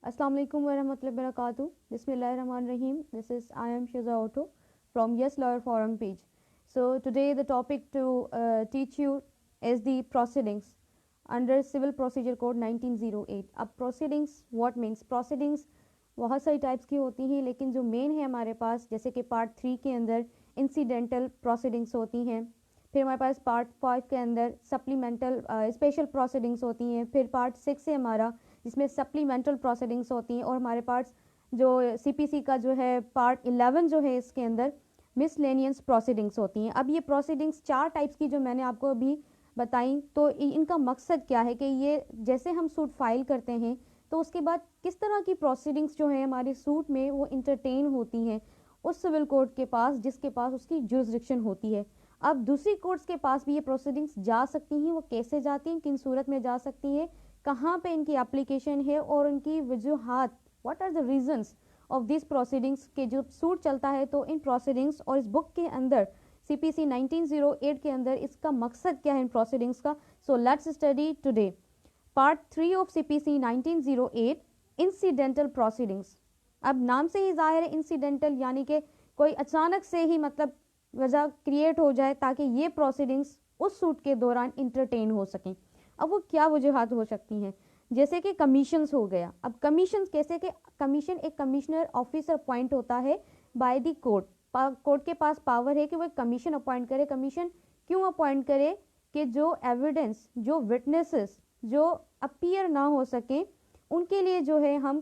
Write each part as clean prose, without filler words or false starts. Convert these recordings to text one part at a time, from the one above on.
Assalamu alaikum warahmatullahi wabarakatuh. Bismillahirrahmanirrahim. This is I am Shiza Otto from Yes Lawyer Forum page. So today the topic to teach you is the proceedings under Civil Procedure Code 1908. अब proceedings what means? Proceedings बहुत सारी types की होती हैं, लेकिन जो main है हमारे पास, जैसे कि पार्ट 3 के अंदर इंसिडेंटल प्रोसीडिंग्स होती हैं, फिर हमारे पास पार्ट 5 के अंदर सप्लीमेंटल स्पेशल प्रोसीडिंग्स होती हैं, फिर पार्ट 6 से हमारा जिसमें सप्लीमेंटल प्रोसीडिंग्स होती हैं, और हमारे पार्ट्स जो सीपीसी का जो है पार्ट 11 जो है इसके अंदर मिसलेनियस प्रोसीडिंग्स होती हैं। अब ये प्रोसीडिंग्स 4 टाइप्स की जो मैंने आपको अभी बताई, तो इनका मकसद क्या है कि ये जैसे हम सूट फाइल करते हैं तो उसके बाद किस तरह की प्रोसीडिंग्स जो है हमारे सूट में वो इंटरटेन होती हैं उस सिविल कोर्ट के पास जिसके पास उसकी जुरिसडिक्शन होती है। अब दूसरी कोर्ट्स के पास भी ये प्रोसीडिंग्स जा सकती हैं, वो कैसे जाती हैं, किन सूरत में जा सकती हैं, कहाँ पे इनकी एप्लीकेशन है और इनकी वजूहात, what are the reasons of this proceedings के जो सूट चलता है। तो इन प्रोसीडिंग्स और इस बुक के अंदर सीपीसी 1908 के अंदर इसका मकसद क्या है इन प्रोसीडिंग्स का। सो let's study today part 3 of CPC 1908 incidental proceedings. अब नाम से ही जाहिर है इंसिडेंटल यानी कि कोई अचानक से ही मतलब वजह क्रिएट हो जाए ताकि ये प्रोसीडिंग्स उस सूट के दौरान इंटरटेन हो सकें। अब वो क्या वजूहत हो सकती हैं, जैसे कि कमीशंस हो गया। अब कमीशंस कैसे कि कमीशन एक कमिश्नर ऑफिसर अपॉइंट होता है बाय द कोर्ट। कोर्ट के पास पावर है कि वो एक कमीशन अपॉइंट करे। कमीशन क्यों अपॉइंट करे कि जो एविडेंस, जो विटनेसेस जो अपीयर ना हो सके उनके लिए जो है हम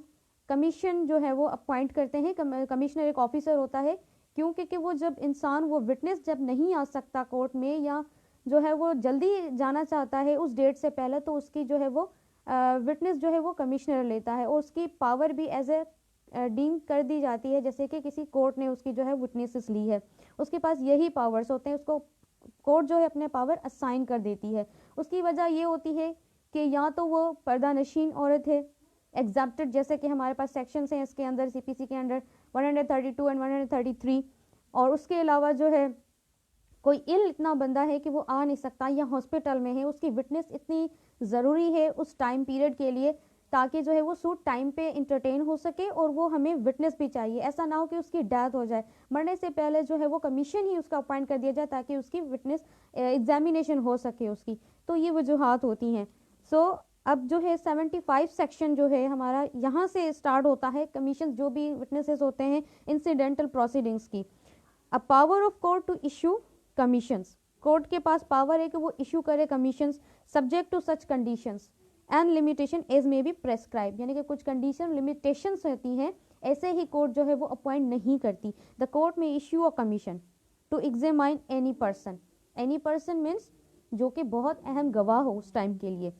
कमीशन जो है वो अपॉइंट करते हैं। कमिश्नर एक ऑफिसर होता है क्योंकि कि वो जब इंसान वो विटनेस जब नहीं आ सकता कोर्ट में या जो है वो जल्दी जाना चाहता है उस डेट से पहले, तो उसकी जो है वो विटनेस जो है वो कमिश्नर लेता है और उसकी पावर भी एज ए डीम कर दी जाती है, जैसे कि किसी कोर्ट ने उसकी जो है विटनेसेस ली है, उसके पास यही पावर्स होते हैं, उसको कोर्ट जो है अपने पावर असाइन कर देती है। उसकी वजह ये होती है कि या तो वो पर्दा नशीन औरत है एग्जैप्टेड, जैसे कि हमारे पास सेक्शंस हैं इसके अंदर सीपीसी के अंडर 132 एंड 133, और उसके अलावा जो है कोई इल इतना बंदा है कि वो आ नहीं सकता या हॉस्पिटल में है, उसकी विटनेस इतनी ज़रूरी है उस टाइम पीरियड के लिए ताकि जो है वो सूट टाइम पे इंटरटेन हो सके, और वो हमें विटनेस भी चाहिए। ऐसा ना हो कि उसकी डेथ हो जाए, मरने से पहले जो है वो कमीशन ही उसका अपॉइंट कर दिया जाए ताकि उसकी विटनेस एग्जामिनेशन हो सके उसकी। तो ये वजूहात होती हैं। सो अब जो है 75 सेक्शन जो है हमारा यहाँ से स्टार्ट होता है कमीशन जो भी विटनेसेस होते हैं इंसिडेंटल प्रोसीडिंग्स की। A power of court to issue commissions, court के पास पावर है कि वो इशू करे commissions subject to such conditions and limitation as may be prescribe, यानी कि कुछ कंडीशन लिमिटेशंस होती हैं, ऐसे ही कोर्ट जो है वो अपॉइंट नहीं करती। द कोर्ट में issue a commission to examine any person, any person means जो कि बहुत अहम गवाह हो उस टाइम के लिए।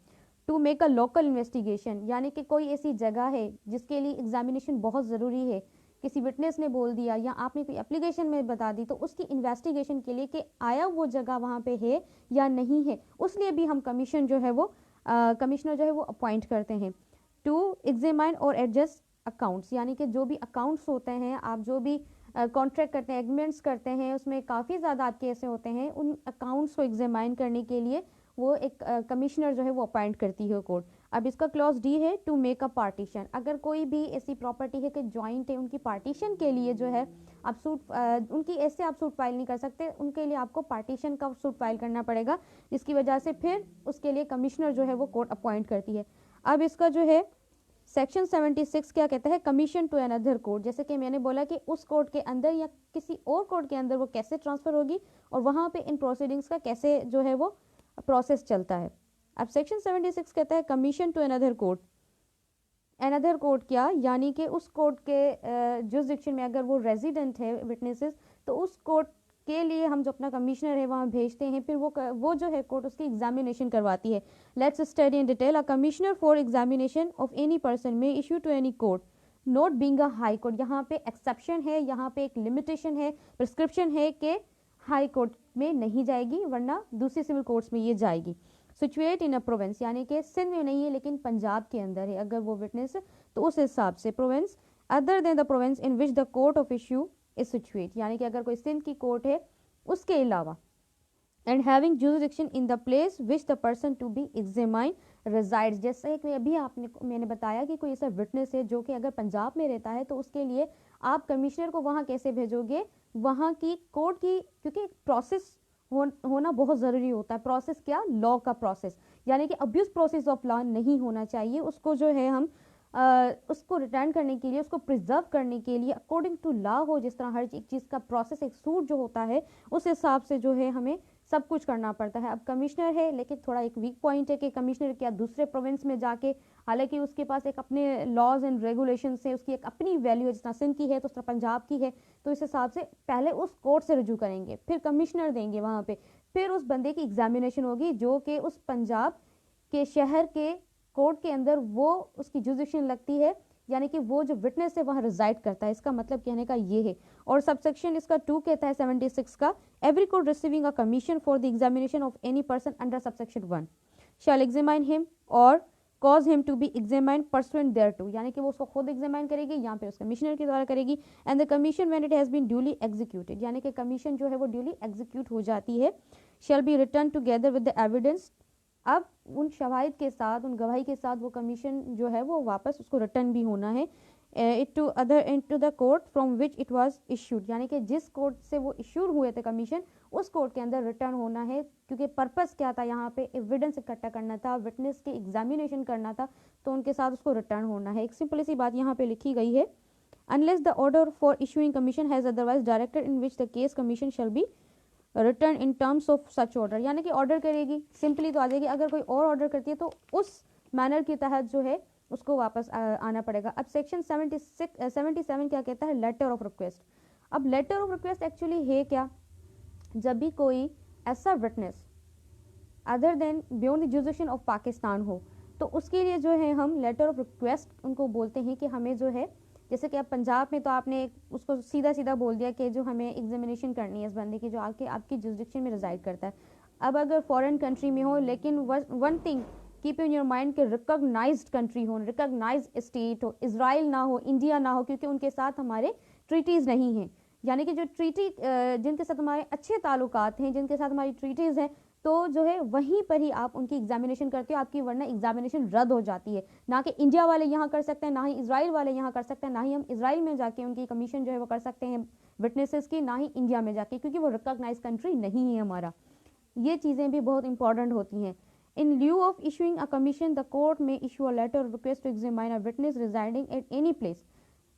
To make a local investigation, यानी कि कोई ऐसी जगह है जिसके लिए एग्जामिनेशन बहुत ज़रूरी है, किसी विटनेस ने बोल दिया या आपने कोई एप्लीकेशन में बता दी, तो उसकी इन्वेस्टिगेशन के लिए कि आया वो जगह वहाँ पे है या नहीं है, उसलिए भी हम कमीशन जो है वो कमिश्नर जो है वो अपॉइंट करते हैं। टू एग्जामाइन और एडजस्ट अकाउंट्स, यानी कि जो भी अकाउंट्स होते हैं, आप जो भी कॉन्ट्रैक्ट करते हैं, एग्रीमेंट्स करते हैं, उसमें काफ़ी ज़्यादा आपके ऐसे होते हैं, उन अकाउंट्स को एग्जामाइन करने के लिए वो एक कमिश्नर जो है वो अपॉइंट करती है कोर्ट। अब इसका क्लॉज डी है टू मेक अ पार्टीशन, अगर कोई भी ऐसी प्रॉपर्टी है कि जॉइंट है, उनकी पार्टीशन के लिए जो है आप सूट उनकी ऐसे आप सूट फाइल नहीं कर सकते, उनके लिए आपको पार्टीशन का सूट फाइल करना पड़ेगा, जिसकी वजह से फिर उसके लिए कमिश्नर जो है वो कोर्ट अपॉइंट करती है। अब इसका जो है सेक्शन 76 क्या कहता है, कमीशन टू अनदर कोर्ट, जैसे कि मैंने बोला कि उस कोर्ट के अंदर या किसी और कोर्ट के अंदर वो कैसे ट्रांसफ़र होगी और वहाँ पे इन प्रोसीडिंग्स का कैसे जो है वो प्रोसेस चलता है। अब सेक्शन 76 कहता है commission to another court. Another court क्या, यानी कि उस कोर्ट के जुरिसडिक्शन में अगर वो रेजिडेंट है विटनेसेस, तो उस कोर्ट के लिए हम जो अपना कमिश्नर है वहाँ भेजते हैं, फिर वो जो है कोर्ट उसकी एग्जामिनेशन करवाती है। Let's study in detail. A commissioner for examination of any person may issue to any court not being a high Court, यहाँ पे एक्सेप्शन है, यहाँ पे एक लिमिटेशन है, प्रिस्क्रिप्शन है कि हाई कोर्ट में नहीं जाएगी वरना दूसरी सिविल कोर्ट्स में ये जाएगी। सिचुएट इन अ प्रोविंस, यानी कि सिंध में नहीं है लेकिन पंजाब के अंदर है अगर वो विटनेस, तो उस हिसाब से province other than the province in which the court of issue is situate, यानी कि अगर कोई सिंध की कोर्ट है उसके अलावा, and having jurisdiction in the place which the person to be examined resides, जैसे कि अभी मैंने बताया कि कोई ऐसा विटनेस है जो कि अगर पंजाब में रहता है तो उसके लिए आप कमिश्नर को वहाँ कैसे भेजोगे, वहाँ की कोर्ट की, क्योंकि प्रोसेस होना बहुत ज़रूरी होता है। प्रोसेस क्या, लॉ का प्रोसेस, यानी कि अब्यूज प्रोसेस ऑफ लॉ नहीं होना चाहिए। उसको जो है हम उसको रिटर्न करने के लिए, उसको प्रिजर्व करने के लिए अकॉर्डिंग टू लॉ हो, जिस तरह हर एक चीज़ का प्रोसेस, एक सूट जो होता है उस हिसाब से जो है हमें सब कुछ करना पड़ता है। अब कमिश्नर है, लेकिन थोड़ा एक वीक पॉइंट है कि कमिश्नर क्या दूसरे प्रोविंस में जाके, हालांकि उसके पास एक अपने लॉज एंड रेगुलेशन से उसकी एक अपनी वैल्यू है, जिस तरह सिंध की है तो उस तरह पंजाब की है, तो इस हिसाब से पहले उस कोर्ट से रुजू करेंगे, फिर कमिश्नर देंगे वहाँ पे, फिर उस बंदे की एग्जामिनेशन होगी जो कि उस पंजाब के शहर के कोर्ट के अंदर वो उसकी जुरिडिक्शन लगती है, यानी कि वो जो विटनेस है वहाँ रिजाइड करता है। इसका मतलब कहने का ये है। और सबसेक्शन इसका 2 कहता है 76 का, every court receiving a commission for the examination of any person under subsection 1 shall examine him or cause him to be examined pursuant thereto, यानी कि वो उसको खुद एग्जामिन करेगी या फिर उस कमिश्नर के द्वारा करेगी। And the commission when it has been duly executed, यानी कि कमीशन जो है वो ड्यूली एग्जीक्यूट हो जाती है। शैल be return together with the evidence, अब उन शवाहिद के साथ, उन गवाही के साथ वो कमीशन जो है वो वापस उसको रिटर्न भी होना है it to other into the court from which it was issued, यानी कि जिस कोर्ट से वो इशूड हुए थे कमीशन, उस कोर्ट के अंदर रिटर्न होना है। क्योंकि पर्पस क्या था, यहाँ पे एविडेंस इकट्ठा करना था, विटनेस के एग्जामिनेशन करना था, तो उनके साथ उसको रिटर्न होना है। एक सिंपल सी बात यहाँ पे लिखी गई है, unless the order for issuing commission has otherwise directed in which the case commission shall be return in terms of such order, यानी कि ऑर्डर करेगी, सिंपली तो आ जाएगी, अगर कोई और ऑर्डर करती है तो उस मैनर के तहत जो है उसको वापस आना पड़ेगा। अब सेक्शन 77 क्या कहता है, लेटर ऑफ रिक्वेस्ट। अब लेटर ऑफ रिक्वेस्ट एक्चुअली है क्या, जब भी कोई ऐसा witness other than beyond the jurisdiction of Pakistan हो, तो उसके लिए जो है हम लेटर ऑफ रिक्वेस्ट उनको बोलते हैं कि हमें जो है, जैसे कि अब पंजाब में तो आपने उसको सीधा सीधा बोल दिया कि जो हमें एग्जामिनेशन करनी है इस बंदे की जो आपकी जुरिडिक्शन में रिजाइड करता है। अब अगर फॉरेन कंट्री में हो, लेकिन one thing keep in your mind कि रिकॉग्नाइज्ड कंट्री हो, रिकॉग्नाइज्ड स्टेट हो, इजराइल ना हो, इंडिया ना हो, क्योंकि उनके साथ हमारे ट्रीटीज़ नहीं हैं, यानी कि जो ट्रीटी जिनके साथ हमारे अच्छे ताल्लुकात हैं, जिनके साथ हमारी ट्रीटीज़ हैं, तो जो है वहीं पर ही आप उनकी एग्जामिनेशन करते हो, आपकी वरना एग्जामिनेशन रद्द हो जाती है। ना कि इंडिया वाले यहाँ कर सकते हैं, ना ही इजराइल वाले यहाँ कर सकते हैं, ना ही हम इजराइल में जाके उनकी कमीशन जो है वो कर सकते हैं विटनेसेस की, ना ही इंडिया में जाके, क्योंकि वो रिकॉग्नाइज कंट्री नहीं है हमारा। ये चीज़ें भी बहुत इंपॉर्टेंट होती हैं। In lieu of issuing a commission the court में issue a letter of request to examine a witness residing at any place,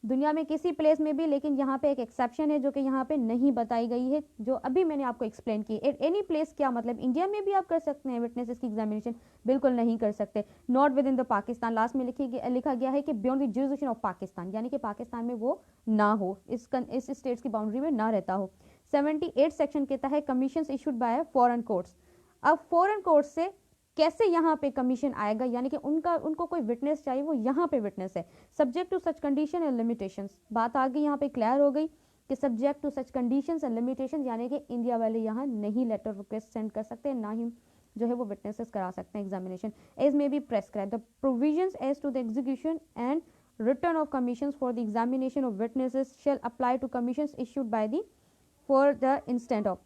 दुनिया में किसी प्लेस में भी, लेकिन यहाँ पे एक एक्सेप्शन है जो कि यहाँ पे नहीं बताई गई है, जो अभी मैंने आपको एक्सप्लेन की। एट एनी प्लेस क्या मतलब, इंडिया में भी आप कर सकते हैं विटनेसेस की एग्जामिनेशन, बिल्कुल नहीं कर सकते। Not with in the Pakistan, last में लिखा गया है कि beyond the jurisdiction of Pakistan, यानी कि पाकिस्तान में वो ना हो, इस स्टेट्स की बाउंड्री में ना रहता हो। 78 सेक्शन कहता है commission issued by foreign courts. अब फॉरेन कोर्ट से कैसे यहाँ पे कमीशन आएगा, यानी कि उनको कोई विटनेस चाहिए, वो यहाँ पे विटनेस है, subject to such condition and limitations. बात आगे यहाँ पे क्लियर हो गई कि subject to such conditions and limitations, यानी कि इंडिया वाले यहाँ नहीं लेटर रिक्वेस्ट सेंड कर सकते, ना ही जो है वो विटनेसेस करा सकते हैं examination. As may be prescribe the provisions as to the execution and return of commissions for the examination of witnesses shall apply to commissions issued by the for the instant of,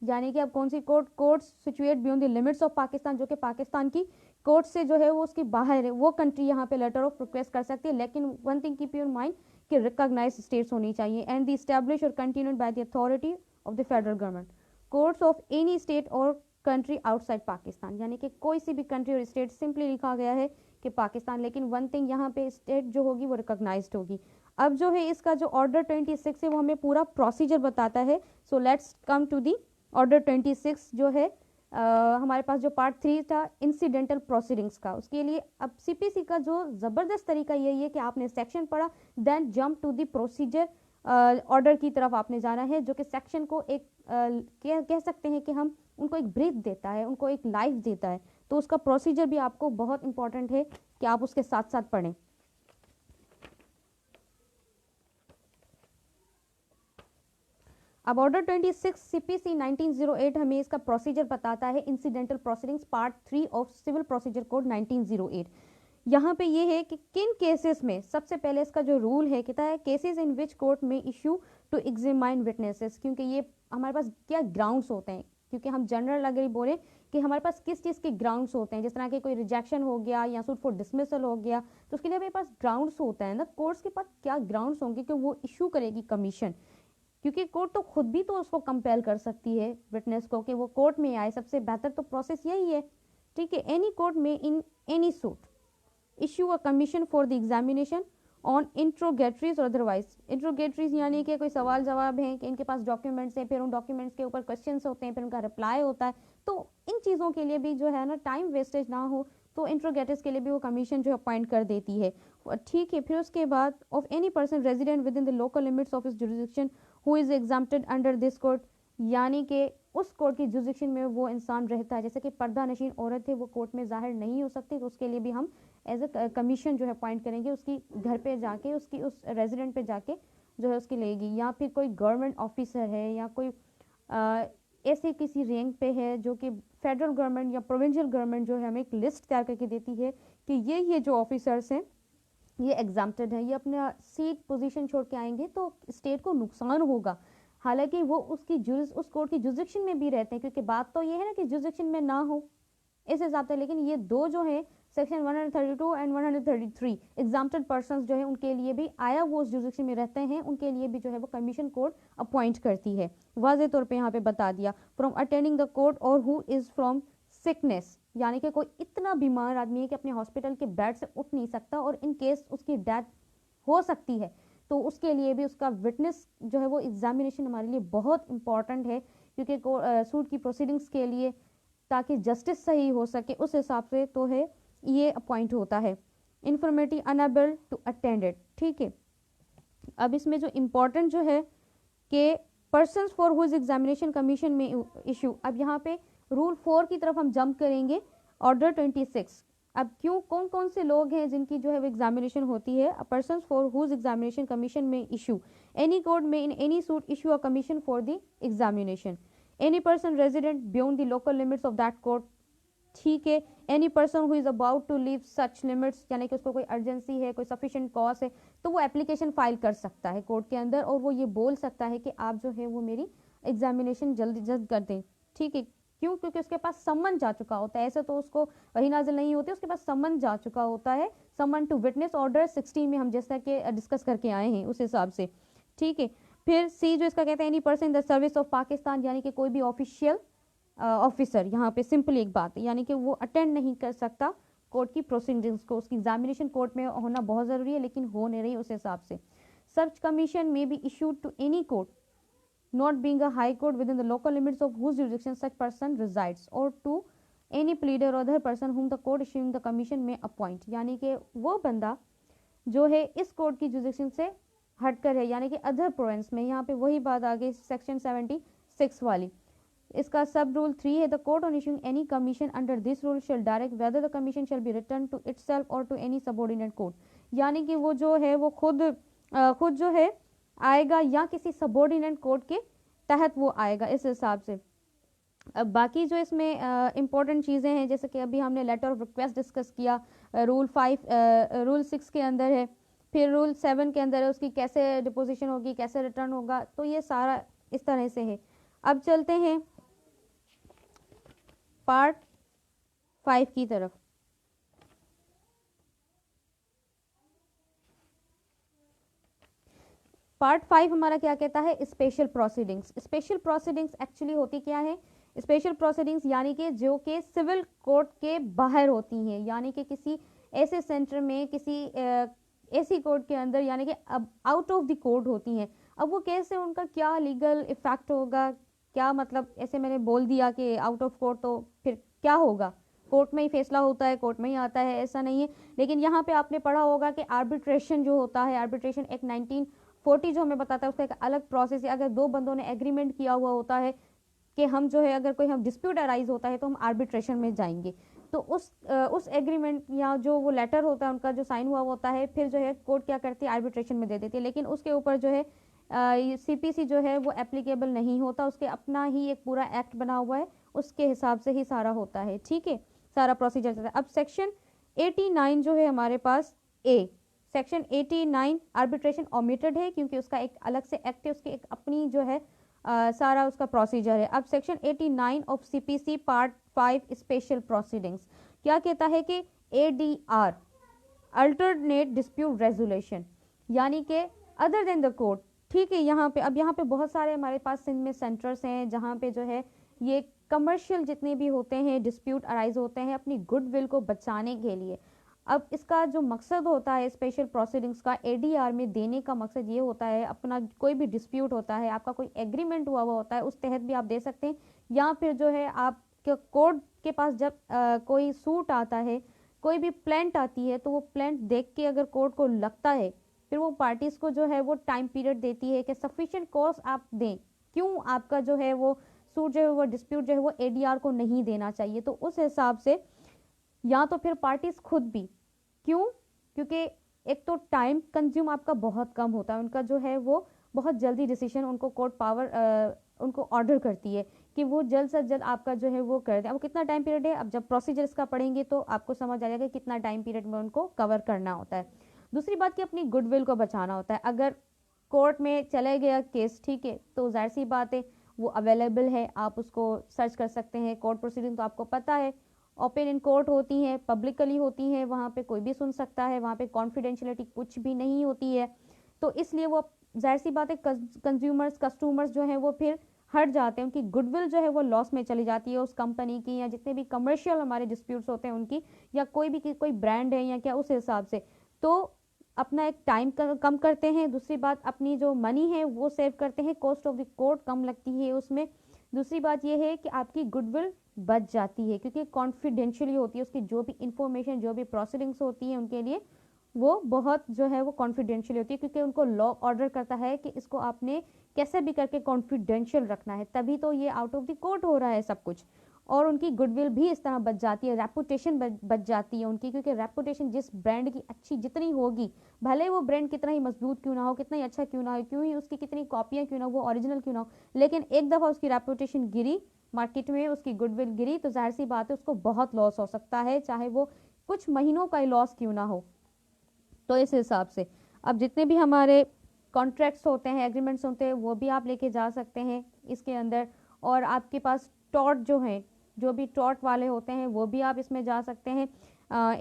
यानी कि अब कौन सी court situate beyond the limits of Pakistan, जो कि पाकिस्तान की court से जो है वो उसकी बाहर है, वो कंट्री यहाँ पे लेटर ऑफ रिक्वेस्ट कर सकती है। लेकिन one thing keep your mind कि रिकॉग्नाइज्ड स्टेट्स होनी चाहिए एंड द एस्टैब्लिश और continued by the authority of the federal government courts of any state और कंट्री आउटसाइड पाकिस्तान, यानी कि कोई सी भी कंट्री और स्टेट, सिंपली लिखा गया है कि पाकिस्तान, लेकिन वन थिंग यहाँ पे स्टेट जो होगी वो रिकॉग्नाइज्ड होगी। अब जो है इसका जो ऑर्डर 26 है वो हमें पूरा प्रोसीजर बताता है। So let's come to the order 26 जो है हमारे पास जो पार्ट 3 था इंसिडेंटल प्रोसीडिंग्स का, उसके लिए अब सीपीसी का जो ज़बरदस्त तरीका यही है कि आपने सेक्शन पढ़ा then jump to the procedure, order की तरफ आपने जाना है, जो कि सेक्शन को एक कह सकते हैं कि हम उनको एक ब्रीथ देता है, उनको एक लाइफ देता है, तो उसका प्रोसीजर भी आपको बहुत इंपॉर्टेंट है कि आप उसके साथ साथ पढ़ें। अब ऑर्डर 26 सीपीसी 1908 हमें इसका प्रोसीजर बताता है, incidental proceedings part 3 of civil procedure code 1908। यहाँ पे ये है कि किन केसेस में, सबसे पहले इसका जो रूल है कहता है केसेस इन विच कोर्ट में इशू टू एग्जामिन विटनेसेस, क्योंकि ये हमारे पास क्या ग्राउंड्स होते हैं, क्योंकि हम जनरल अगर बोले कि हमारे पास किस चीज़ के ग्राउंड्स होते हैं, जिस तरह के कोई रिजेक्शन हो गया या सूट फॉर डिसमिसल हो गया, तो उसके लिए हमारे पास ग्राउंड्स होता है ना, कोर्ट्स के पास क्या ग्राउंड्स होंगे कि वो इशू करेगी कमीशन, क्योंकि कोर्ट तो खुद भी तो उसको कंपेल कर सकती है विटनेस को कि वो कोर्ट में आए। सबसे बेहतर तो प्रोसेस यही है, ठीक है। एनी कोर्ट में in any suit issue a commission for the examination on interrogatories or otherwise. इंट्रोगेटरीज यानी कि कोई सवाल जवाब है कि इनके पास डॉक्यूमेंट्स हैं, फिर उन डॉक्यूमेंट्स के ऊपर क्वेश्चंस होते हैं, फिर उनका रिप्लाई होता है, तो इन चीज़ों के लिए भी जो है ना टाइम वेस्टेज ना हो, तो इंट्रोगेटर्स के लिए भी वो कमीशन जो अपॉइंट कर देती है, ठीक है। फिर उसके बाद of any person resident with in the local limits of his jurisdiction who is exempted under this court, यानी कि उस कोर्ट की जुरिसडिक्शन में वो इंसान रहता है, जैसे कि पर्दा नशीन औरत है, वो कोर्ट में जाहिर नहीं हो सकती, तो उसके लिए भी हम एज ए कमीशन जो है अपॉइंट करेंगे, उसकी घर पे जाके, उसकी उस रेजिडेंट पे जाके जो है उसकी लेगी। या फिर कोई गवर्नमेंट ऑफिसर है या कोई ऐसे किसी रैंक पे है जो कि फेडरल गवर्नमेंट या प्रोविंशियल गवर्नमेंट जो है हमें एक लिस्ट तैयार करके देती है कि ये जो ऑफिसर्स हैं ये एग्जाम्प्टेड हैं, ये अपना सीट पोजीशन छोड़ के आएंगे तो स्टेट को नुकसान होगा, हालांकि वो उस कोर्ट की जुरिसडिक्शन में भी रहते हैं, क्योंकि बात तो ये है ना कि जुरिसडिक्शन में ना हो इस हिसाब से। लेकिन ये दो जो है सेक्शन 132 एंड 133 एग्जाम्प्टेड पर्संस जो है उनके लिए भी आया वो उस जुरिसडिक्शन में रहते हैं, उनके लिए भी जो है वो कमीशन कोर्ट अपॉइंट करती है। वाज़े तौर पे यहाँ पे बता दिया फ्रॉम अटेंडिंग द कोर्ट और हु इज फ्रॉम सिकनेस, यानी कि कोई इतना बीमार आदमी है कि अपने हॉस्पिटल के बेड से उठ नहीं सकता और इन केस उसकी डेथ हो सकती है, तो उसके लिए भी उसका विटनेस जो है वो एग्जामिनेशन हमारे लिए बहुत इंपॉर्टेंट है, क्योंकि सूट की प्रोसीडिंग्स के लिए ताकि जस्टिस सही हो सके उस हिसाब से तो है ये अपॉइंट होता है। Informative unable to attend it, ठीक है। अब इसमें जो इम्पोर्टेंट जो है कि persons for whose examination commission में इशू, अब यहाँ पे रूल 4 की तरफ हम जंप करेंगे, ऑर्डर 26। अब क्यों, कौन कौन से लोग हैं जिनकी जो है वो एग्जामिनेशन होती है, persons for whose examination commission में इशू एनी कोर्ट में in any suit issue a commission for the examination, any person resident beyond the local limits of that court, ठीक है। Any person who is about to leave such limits, यानी कि उसको कोई urgency है, कोई sufficient cause है, तो वो एप्लीकेशन फाइल कर सकता है कोर्ट के अंदर और वो ये बोल सकता है कि आप जो है वो मेरी एग्जामिनेशन जल्द कर दें, ठीक है। क्यों, क्योंकि उसके पास सम्मन जा चुका होता है, ऐसे तो उसको वही नाजिल नहीं होती, उसके पास सम्मन जा चुका होता है, सम्मन टू विटनेस ऑर्डर 16 में हम जैसा कि डिस्कस करके आए हैं उस हिसाब से, ठीक है। फिर सी जो इसका कहते हैं any person in the service of Pakistan, यानी कि कोई भी ऑफिशियल ऑफिसर, यहाँ पे सिंपल एक बात है, यानी कि वो अटेंड नहीं कर सकता कोर्ट की प्रोसीडिंग्स को, उसकी एग्जामिनेशन कोर्ट में होना बहुत ज़रूरी है लेकिन हो नहीं रही उस हिसाब से। Such commission may be issued to any court not being a high court within the local limits of whose jurisdiction such person resides or to any pleader or other person whom the court issuing the commission may appoint, यानी कि वो बंदा जो है इस court की jurisdiction से हटकर है, यानी कि अदर प्रोविंस में, यहाँ पे वही बात आ गई सेक्शन 76 वाली। इसका सब रूल 3 है, the court on issuing any commission under this rule shall direct whether the commission shall be return to itself or to any subordinate court, यानी कि वो जो है वो खुद जो है आएगा या किसी सबऑर्डिनेट कोर्ट के तहत वो आएगा इस हिसाब से। अब बाकी जो इसमें इंपॉर्टेंट चीज़ें हैं, जैसे कि अभी हमने लेटर ऑफ रिक्वेस्ट डिस्कस किया, रूल 6 के अंदर है, फिर रूल 7 के अंदर है उसकी कैसे डिपोजिशन होगी, कैसे रिटर्न होगा, तो ये सारा इस तरह से है। अब चलते हैं पार्ट 5 की तरफ। पार्ट 5 हमारा क्या कहता है, special proceedings. Special proceedings actually होती क्या है, स्पेशल प्रोसीडिंग्स यानी कि जो कि सिविल कोर्ट के बाहर होती हैं, यानी कि किसी ऐसे सेंटर में, किसी ऐसी कोर्ट के अंदर, यानी कि अब आउट ऑफ द कोर्ट होती हैं। अब वो कैसे, उनका क्या लीगल इफेक्ट होगा, क्या मतलब, ऐसे मैंने बोल दिया कि आउट ऑफ कोर्ट तो फिर क्या होगा, कोर्ट में ही फैसला होता है, कोर्ट में ही आता है, ऐसा नहीं है। लेकिन यहाँ पे आपने पढ़ा होगा कि आर्बिट्रेशन जो होता है, आर्बिट्रेशन एक्ट 1940 जो हमें बताता है उसका एक अलग प्रोसेस है। अगर दो बंदों ने एग्रीमेंट किया हुआ होता है कि हम जो है अगर कोई हम डिस्प्यूट अराइज होता है तो हम आर्बिट्रेशन में जाएंगे, तो उस एग्रीमेंट या जो वो लेटर होता है उनका जो साइन हुआ होता है, फिर जो है कोर्ट क्या करती है, आर्बिट्रेशन में दे देती है। लेकिन उसके ऊपर जो है सीपीसी जो है वो एप्लीकेबल नहीं होता, उसके अपना ही एक पूरा एक्ट बना हुआ है, उसके हिसाब से ही सारा होता है, ठीक है, सारा प्रोसीजर चलता है। अब सेक्शन 89 जो है हमारे पास ए, सेक्शन 89 आर्बिट्रेशन ओमिटेड है क्योंकि उसका एक अलग से एक्ट है, उसकी एक अपनी जो है सारा उसका प्रोसीजर है। अब section 89 of CPC part 5 special proceedings क्या कहता है कि ADR अल्टरनेट डिस्प्यूट रेजोल्यूशन, यानी कि अदर देन द कोर्ट। ठीक है, यहाँ पे अब यहाँ पे बहुत सारे हमारे पास सिंध में सेंटर्स हैं जहाँ पे जो है ये कमर्शियल जितने भी होते हैं डिस्प्यूट अराइज होते हैं अपनी गुडविल को बचाने के लिए। अब इसका जो मकसद होता है स्पेशल प्रोसीडिंग्स का ADR में देने का मकसद ये होता है, अपना कोई भी डिस्प्यूट होता है, आपका कोई एग्रीमेंट हुआ होता है, उस तहत भी आप दे सकते हैं, या फिर जो है आप कोर्ट के पास जब कोई सूट आता है, कोई भी प्लेंट आती है, तो वो प्लेंट देख के अगर कोर्ट को लगता है, फिर वो पार्टीज को जो है वो टाइम पीरियड देती है कि सफिशिएंट कॉज आप दें, क्यों आपका जो है वो सूट जो है वो डिस्प्यूट जो है वो ADR को नहीं देना चाहिए। तो उस हिसाब से या तो फिर पार्टीज खुद भी, क्यों, क्योंकि एक तो टाइम कंज्यूम आपका बहुत कम होता है, उनका जो है वो बहुत जल्दी डिसीजन उनको कोर्ट पावर उनको ऑर्डर करती है कि वो जल्द से जल्द आपका जो है वो कर दें। अब कितना टाइम पीरियड है, अब जब प्रोसीजर इसका पढ़ेंगे तो आपको समझ आ जाएगा कितना टाइम पीरियड में उनको कवर करना होता है। दूसरी बात कि अपनी गुडविल को बचाना होता है। अगर कोर्ट में चले गया केस, ठीक है, तो जाहिर सी बात है वो अवेलेबल है, आप उसको सर्च कर सकते हैं। कोर्ट प्रोसीडिंग तो आपको पता है ओपन इन कोर्ट होती हैं, पब्लिकली होती हैं, वहाँ पे कोई भी सुन सकता है, वहाँ पे कॉन्फिडेंशियलिटी कुछ भी नहीं होती है। तो इसलिए वो जाहिर सी बात है कंज्यूमर्स कस्टमर्स जो हैं वो फिर हट जाते हैं, उनकी गुडविल जो है वो लॉस में चली जाती है उस कंपनी की, या जितने भी कमर्शियल हमारे डिस्प्यूट्स होते हैं उनकी, या कोई भी कोई ब्रांड है या क्या, उस हिसाब से। तो अपना एक टाइम कम करते हैं, दूसरी बात अपनी जो मनी है वो सेव करते हैं, कॉस्ट ऑफ द कोर्ट कम लगती है उसमें। दूसरी बात ये है कि आपकी गुडविल बच जाती है क्योंकि कॉन्फिडेंशियली होती है, उसकी जो भी इंफॉर्मेशन जो भी प्रोसीडिंग्स होती है उनके लिए वो बहुत जो है वो कॉन्फिडेंशियल होती है, क्योंकि उनको लॉ ऑर्डर करता है कि इसको आपने कैसे भी करके कॉन्फिडेंशियल रखना है, तभी तो ये आउट ऑफ द कोर्ट हो रहा है सब कुछ। और उनकी गुडविल भी इस तरह बच जाती है, रेपुटेशन बच जाती है उनकी, क्योंकि रेपुटेशन जिस ब्रांड की अच्छी जितनी होगी, भले वो ब्रांड कितना ही मजबूत क्यों ना हो, कितना ही अच्छा क्यों ना हो, क्यों ही उसकी कितनी कॉपियाँ क्यों ना हो, वो ओरिजिनल क्यों ना हो, लेकिन एक दफ़ा उसकी रेपुटेशन गिरी मार्केट में, उसकी गुडविल गिरी, तो जाहिर सी बात है उसको बहुत लॉस हो सकता है, चाहे वो कुछ महीनों का ही लॉस क्यों ना हो। तो इस हिसाब से अब जितने भी हमारे कॉन्ट्रैक्ट्स होते हैं, एग्रीमेंट्स होते हैं, वो भी आप लेके जा सकते हैं इसके अंदर। और आपके पास टॉर्ट जो हैं, जो भी टॉर्ट वाले होते हैं वो भी आप इसमें जा सकते हैं।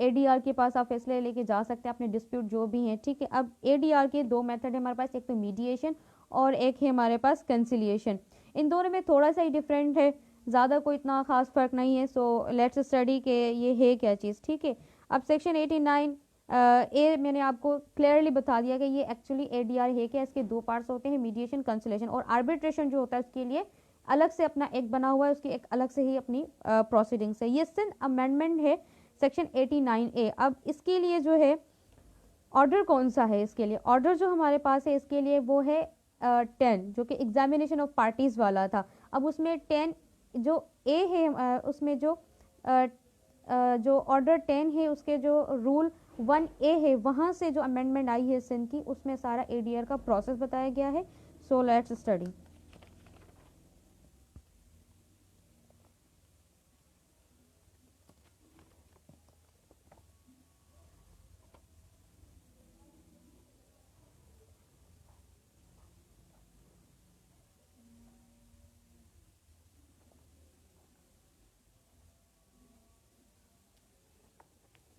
ADR के पास आप फैसले लेके जा सकते हैं अपने डिस्प्यूट जो भी हैं, ठीक है। अब ADR के दो मेथड है हमारे पास, एक तो मीडिएशन और एक है हमारे पास कंसिलिएशन। इन दोनों में थोड़ा सा ही डिफरेंट है, ज़्यादा कोई इतना खास फर्क नहीं है। सो लेट्स स्टडी के ये है क्या चीज़, ठीक है। अब सेक्शन 89 ए मैंने आपको क्लियरली बता दिया कि ये एक्चुअली ADR है क्या, इसके दो पार्ट्स होते हैं, मीडिएशन कंसिलेशन। और आर्बिट्रेशन जो होता है उसके लिए अलग से अपना एक बना हुआ है, उसकी एक अलग से ही अपनी प्रोसीडिंग्स है। ये सिंध अमेंडमेंट है सेक्शन 89A। अब इसके लिए जो है ऑर्डर कौन सा है, इसके लिए ऑर्डर जो हमारे पास है इसके लिए वो है 10, जो कि एग्जामिनेशन ऑफ पार्टीज वाला था। अब उसमें 10 जो ए है उसमें जो ऑर्डर 10 है उसके जो रूल 1A है वहाँ से जो अमेंडमेंट आई है सिंध की, उसमें सारा ADR का प्रोसेस बताया गया है। So let's study.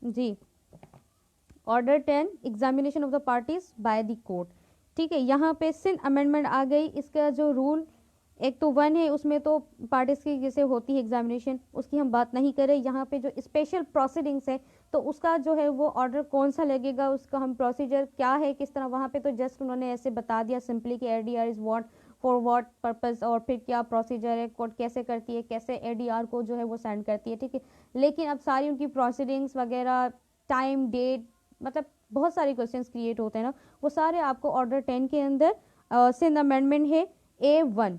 जी, order 10 examination of the parties by the court, ठीक है। यहाँ पे सिंध अमेंडमेंट आ गई, इसका जो रूल एक तो 1 है, उसमें तो पार्टीज की जैसे होती है एग्जामिनेशन, उसकी हम बात नहीं करें। यहाँ पे जो स्पेशल प्रोसीडिंग्स है तो उसका जो है वो ऑर्डर कौन सा लगेगा, उसका हम प्रोसीजर क्या है किस तरह, वहाँ पे तो जस्ट उन्होंने ऐसे बता दिया सिंपली कि ADR is what for what purpose, और फिर क्या प्रोसीजर है, कोर्ट कैसे करती है, कैसे ADR को जो है वो सेंड करती है, ठीक है। लेकिन अब सारी उनकी प्रोसीडिंग्स वगैरह, टाइम डेट, मतलब बहुत सारे क्वेश्चंस क्रिएट होते हैं ना, वो सारे आपको ऑर्डर 10 के अंदर सिंध अमेंडमेंट है A1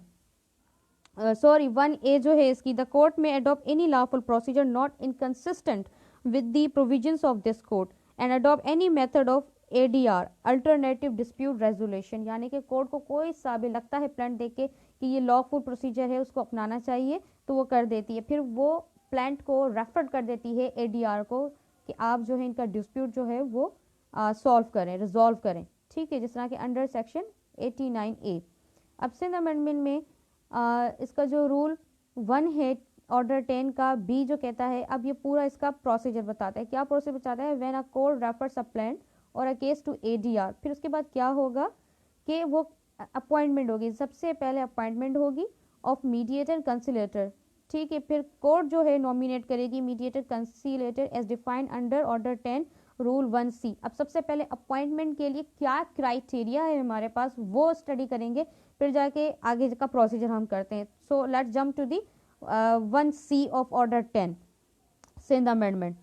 1A जो है इसकी, द कोर्ट में adopt any lawful procedure not inconsistent with the provisions of this court and adopt any method of ADR alternative dispute resolution, यानी कि कोर्ट को कोई सा भी लगता है प्लान देख के कि ये लॉफुल प्रोसीजर है उसको अपनाना चाहिए, तो वो कर देती है, फिर वो प्लांट को रेफर कर देती है ADR को कि आप जो है इनका डिस्प्यूट जो है वो सॉल्व करें, रिजॉल्व करें, ठीक है, जिस तरह के अंडर सेक्शन 89A। अब सिंध अमेंडमेंट में इसका जो रूल 1 है ऑर्डर 10 का बी जो कहता है, अब ये पूरा इसका प्रोसीजर बताता है। क्या प्रोसीजर बताता है? When a court refers a plan और अ केस टू एडीआर, फिर उसके बाद क्या होगा कि वो अपॉइंटमेंट होगी, सबसे पहले अपॉइंटमेंट होगी ऑफ मीडिएटर कंसिलेटर। ठीक है, फिर कोर्ट जो है नॉमिनेट करेगी mediator conciliator as defined under order 10 rule 1C। अब सबसे पहले अपॉइंटमेंट के लिए क्या क्राइटेरिया है हमारे पास वो स्टडी करेंगे, फिर जाके आगे का प्रोसीजर हम करते हैं। So let's jump to the 1C of order 10 Sindh amendment.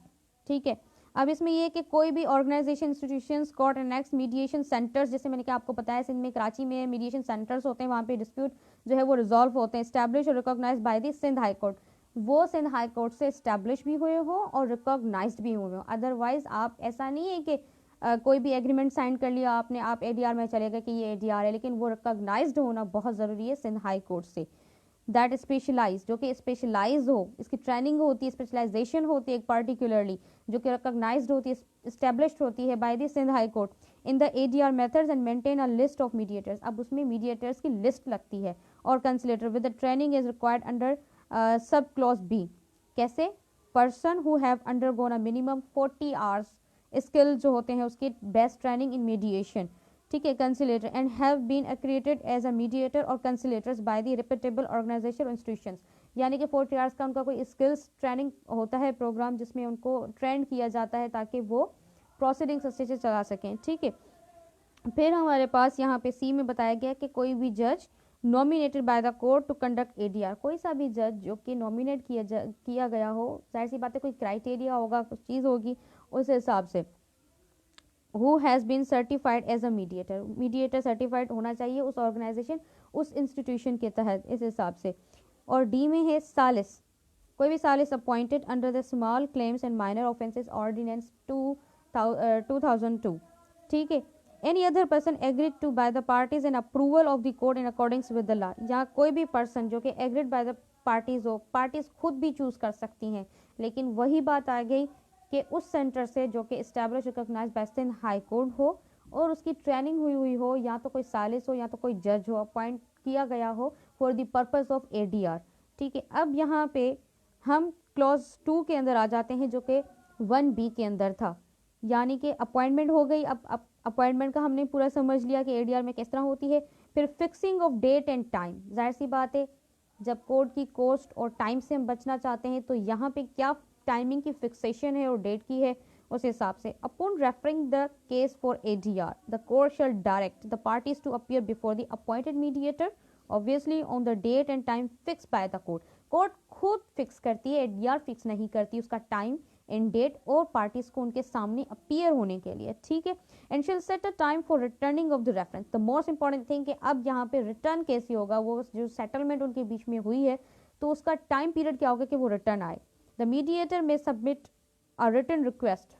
ठीक है, अब इसमें ये कि कोई भी organisation, institutions, court annex mediation centres, जैसे मैंने क्या आपको बताया सिंध में कराची में मीडिएशन सेंटर्स होते हैं, वहाँ पे डिस्प्यूट जो है वो रिजॉल्व होते हैं, स्टैब्लिश और recognise by the Sindh high court. वो सिंध हाई कोर्ट से स्टैब्लिश भी हुए हो और रिकॉग्नाइज्ड भी हुए हो। अदरवाइज आप ऐसा नहीं है कि कोई भी एग्रीमेंट साइन कर लिया आपने, आप एडीआर में चले गए कि ये एडीआर है, लेकिन वो रिकॉग्नाइज्ड होना बहुत ज़रूरी है सिंध हाई कोर्ट से। दैट स्पेशलाइज, जो कि स्पेशलाइज हो, इसकी ट्रेनिंग होती है, स्पेशलाइजेशन होती है एक पर्टिकुलरली, जो कि रिकॉग्नाइज्ड होती है, इस्टेब्लिश्ड होती है by the Sindh high Court in the ADR methods and maintain a list of mediators. अब उसमें मीडिएटर्स की लिस्ट लगती है और conciliator with the training is required under sub clause B. कैसे? Person who have undergone a minimum 40 hours skill जो होते हैं उसकी बेस्ट ट्रेनिंग इन मीडिएशन। ठीक है, conciliator and have been accredited as a mediator or conciliators by the reputable organisation institutions. यानी कि 40 hours का उनका कोई स्किल्स ट्रेनिंग होता है प्रोग्राम, जिसमें उनको ट्रेंड किया जाता है ताकि वो प्रोसीडिंग्स अच्छे से चला सकें। ठीक है, फिर हमारे पास यहाँ पे सी में बताया गया कि कोई भी जज nominated by the court to conduct ADR, कोई सा भी जज जो कि नॉमिनेट किया गया हो, जाहिर सी बात है कोई क्राइटेरिया होगा, कुछ चीज़ होगी उस हिसाब से, who has been certified as a mediator, mediator certified होना चाहिए उस ऑर्गेनाइजेशन, उस इंस्टीट्यूशन के तहत, इस हिसाब से। और डी में है सालिस, कोई भी सालिस appointed under the small claims and minor offences ordinance 2002। ठीक है, any other person agreed to by the parties and approval of the court in accordings with the law. यहाँ कोई भी पर्सन जो कि एग्रीड बाय द पार्टीज हो, parties खुद भी चूज कर सकती हैं, लेकिन वही बात आ गई कि उस सेंटर से जो कि establish recognise by Sindh high court हो और उसकी ट्रेनिंग हुई हो, या तो कोई सालिस हो या तो कोई जज हो अपॉइंट किया गया हो for the purpose of ADR. ठीक है, अब यहाँ पे हम क्लॉज 2 के अंदर आ जाते हैं जो कि 1B के अंदर था, यानी कि अपॉइंटमेंट हो गई। अब अपॉइंटमेंट का हमने पूरा समझ लिया कि एडीआर में किस तरह होती है। फिर fixing of date and time, जाहिर सी बात है जब कोर्ट की कॉस्ट और टाइम से हम बचना चाहते हैं तो यहाँ पे क्या टाइमिंग की फिक्सेशन है और डेट की है उस हिसाब से। Upon referring the case for ADR the court shall direct the parties to appear before the appointed mediator obviously on the date and time fix by the court. Court खुद फिक्स करती है, एडीआर फिक्स नहीं करती उसका time and date और parties को उनके सामने अपीयर होने के लिए। ठीक है, and shall set a time for returning of the reference. The most important thing कि अब यहाँ पे रिटर्न कैसे होगा, वो जो सेटलमेंट उनके बीच में हुई है तो उसका टाइम पीरियड क्या होगा कि वो रिटर्न आए। द मीडिएटर में सबमिट अ रिटर्न रिक्वेस्ट।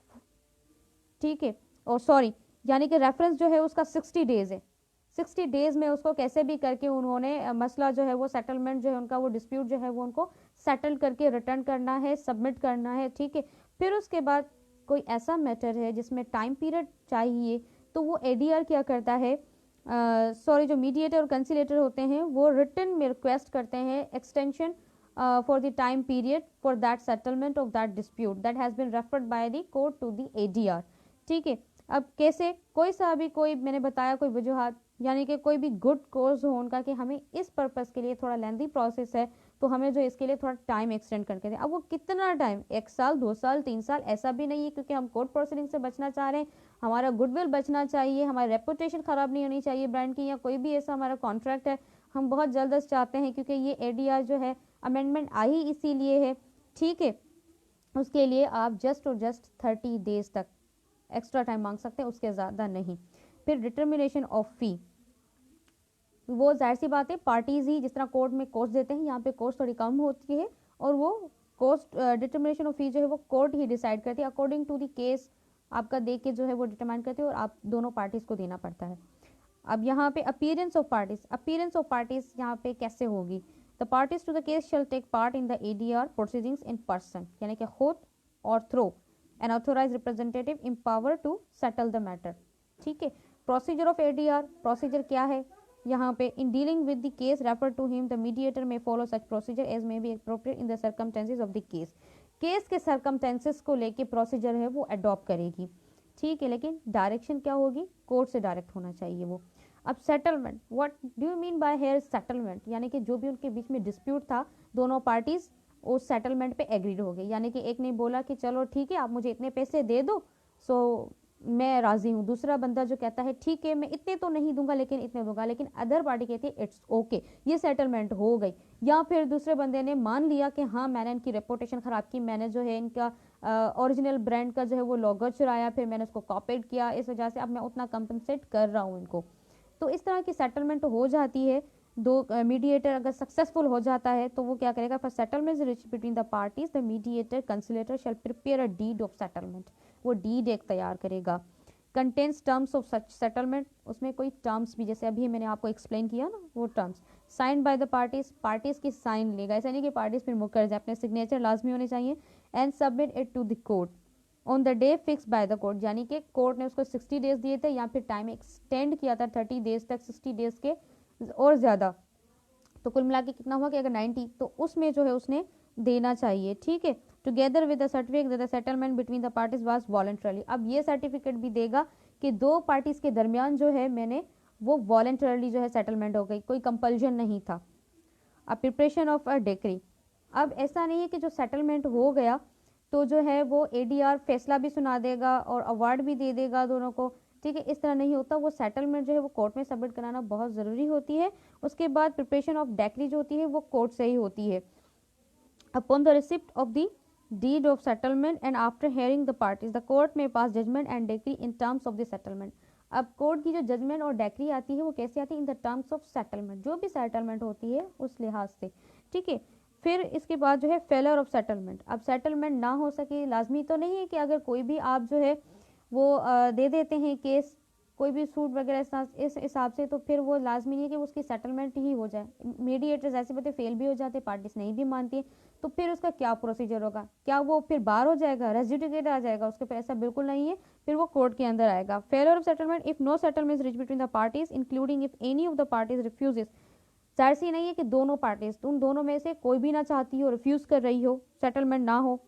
ठीक है, और सॉरी यानी कि रेफरेंस जो है उसका 60 डेज है, 60 डेज में उसको कैसे भी करके उन्होंने मसला जो है वो सेटलमेंट जो है उनका वो डिस्प्यूट जो है वो उनको सेटल करके रिटर्न करना है, सबमिट करना है। ठीक है, फिर उसके बाद कोई ऐसा मैटर है जिसमें टाइम पीरियड चाहिए तो वो एडीआर क्या करता है, सॉरी जो मीडिएटर और कंसिलेटर होते हैं वो रिटर्न में रिक्वेस्ट करते हैं extension for the time period for that settlement of that dispute that has been referred by the court to the ADR। ठीक है, अब कैसे, कोई सा भी कोई मैंने बताया कोई वजूहत, यानी कि कोई भी गुड कोर्स हो उनका कि हमें इस पर्पस के लिए थोड़ा लेंथी प्रोसेस है तो हमें जो इसके लिए थोड़ा टाइम एक्सटेंड करके दें। अब वो कितना टाइम, 1 साल 2 साल 3 साल ऐसा भी नहीं है, क्योंकि हम कोर्ट प्रोसीडिंग से बचना चाह रहे हैं, हमारा गुडविल बचना चाहिए, हमारी रेपुटेशन खराब नहीं होनी चाहिए ब्रांड की, या कोई भी ऐसा हमारा कॉन्ट्रैक्ट है हम बहुत जल्द चाहते हैं, क्योंकि ये एडीआर जो है अमेंडमेंट आई इसीलिए है। ठीक है, उसके लिए आप जस्ट और जस्ट 30 डेज तक एक्स्ट्रा टाइम मांग सकते हैं, उसके ज़्यादा नहीं। फिर डिटर्मिनेशन ऑफ फी, वो जाहिर सी बात है पार्टीज ही जिस तरह कोर्ट में कॉस्ट देते हैं यहाँ पे कॉस्ट थोड़ी कम होती है और वो कॉस्ट डिटर्मिनेशन ऑफ फी जो है वो कोर्ट ही डिसाइड करती है अकॉर्डिंग टू द केस, आपका देख के जो है वो डिटरमाइन करती है और आप दोनों पार्टीज को देना पड़ता है। अब यहाँ पे appearance of parties, appearance of parties यहाँ पे कैसे होगी, the parties to the case shall take part in the ADR proceedings in person, यानी कि खुद or through an authorise representative empower to settle the matter. ठीक है, प्रोसीजर ऑफ एडीआर, प्रोसीजर क्या है, यहाँ पे in dealing with the case refer to him the mediator may follow such procedure as may be appropriate in the circumstances of the case. Case के circumstances को लेके procedure है वो adopt करेगी, ठीक है, लेकिन डायरेक्शन क्या होगी, कोर्ट से डायरेक्ट होना चाहिए वो। अब settlement, what do you mean by here settlement, यानी कि जो भी उनके बीच में डिस्प्यूट था दोनों पार्टीज उस सेटलमेंट पे एग्रीड हो गई, यानी कि एक ने बोला कि चलो ठीक है आप मुझे इतने पैसे दे दो सो मैं राजी हूँ, दूसरा बंदा जो कहता है ठीक है मैं इतने तो नहीं दूंगा लेकिन इतने दूंगा, लेकिन अदर पार्टी कहती है इट्स ओके, ये सेटलमेंट हो गई। या फिर दूसरे बंदे ने मान लिया कि हाँ मैंने इनकी रेपुटेशन खराब की, मैंने जो है इनका ओरिजिनल ब्रांड का जो है वो लोगो चुराया, फिर मैंने उसको कॉपीड किया, इस वजह से अब मैं उतना कंपनसेट कर रहा हूँ इनको। तो इस तरह की सेटलमेंट हो जाती है। दो मीडिएटर अगर सक्सेसफुल हो जाता है तो वो क्या करेगा, for settlement reach between the parties the mediator conciliator shall prepare a deed of settlement, वो डीड एक तैयार करेगा। Contains terms of such settlement, उसमें कोई टर्म्स भी जैसे अभी मैंने आपको एक्सप्लेन किया ना वो terms, sign by the parties, parties की साइन लेगा, ऐसा नहीं कि पार्टीज फिर मुकर जाए, अपने सिग्नेचर लाजमी होने चाहिए, and submit it to the court on the day fix by the court, यानी कि कोर्ट ने उसको 60 डेज दिए थे या फिर टाइम एक्सटेंड किया था 30 डेज तक, 60 डेज के और ज़्यादा, तो कुल मिला के कितना हुआ कि अगर 90 तो उसमें जो है उसने देना चाहिए, ठीक है। Together with the certificate that the settlement between the parties was voluntarily, अब ये सर्टिफिकेट भी देगा कि दो पार्टीज के दरमियान जो है मैंने वो वॉलंटरली जो है सेटलमेंट हो गई, कोई कंपल्जन नहीं था। अब प्रिपरेशन ऑफ अ डिक्री, अब ऐसा नहीं है कि जो सेटलमेंट हो गया तो जो है वो एडीआर फैसला भी सुना देगा और अवार्ड भी दे देगा दोनों को, ठीक है, इस तरह नहीं होता। वो सेटलमेंट जो है वो कोर्ट में सबमिट कराना बहुत ज़रूरी होती है। उसके बाद प्रिपरेशन ऑफ डेक्री जो होती है वो कोर्ट से ही होती है। Upon the receipt of the deed of settlement and after hearing the parties the court may pass judgment and decree in terms of the settlement। अब कोर्ट की जो जजमेंट और डेक्री आती है वो कैसे आती है, in the terms of settlement, जो भी सेटलमेंट होती है उस लिहाज से, ठीक है। फिर इसके बाद जो है फेलर ऑफ सेटलमेंट, अब सेटलमेंट ना हो सके, लाजमी तो नहीं है कि अगर कोई भी आप जो है वो दे देते हैं केस कोई भी सूट वगैरह इस हिसाब से, तो फिर वो लाजमी नहीं है कि उसकी सेटलमेंट ही हो जाए। मीडिएटर्स ऐसे बते फेल भी हो जाते, पार्टीज नहीं भी मानती है, तो फिर उसका क्या प्रोसीजर होगा, क्या वो फिर बाहर हो जाएगा, रेजिडिकेट आ जाएगा उसके ऊपर, ऐसा बिल्कुल नहीं है, फिर वो कोर्ट के अंदर आएगा। Failure of settlement if no settlement reach between the parties including if any of the parties refuses, जाहिर सी नहीं है कि दोनों पार्टीज उन दोनों में से कोई भी ना चाहती हो, रिफ्यूज कर रही हो, सेटलमेंट ना हो,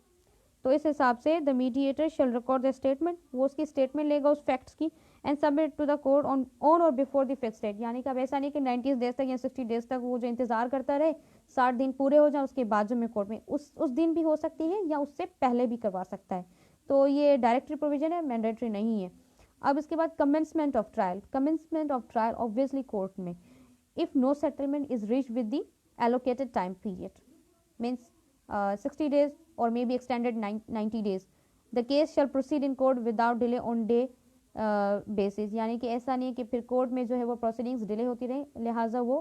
तो इस हिसाब से the mediator shall record the statement, वो उसकी स्टेटमेंट लेगा उस फैक्ट्स की and submit to the court on or before the fix date, यानी कि अब ऐसा नहीं कि 90 डेज तक या 60 डेज तक वो जो इंतजार करता रहे, 60 दिन पूरे हो जाए उसके बाद जो मैं कोर्ट में उस दिन भी हो सकती है या उससे पहले भी करवा सकता है। तो ये डायरेक्टरी प्रोविजन है, मैंडेटरी नहीं है। अब इसके बाद commencement of trial, commencement of trial obviously court में if no settlement is reached with the allocated time period, means 60 days or maybe extended 90 days, the case shall proceed in court without delay on day basis, यानी कि ऐसा नहीं है कि फिर court में जो है वो प्रोसीडिंग्स डिले होती रहे, लिहाजा वो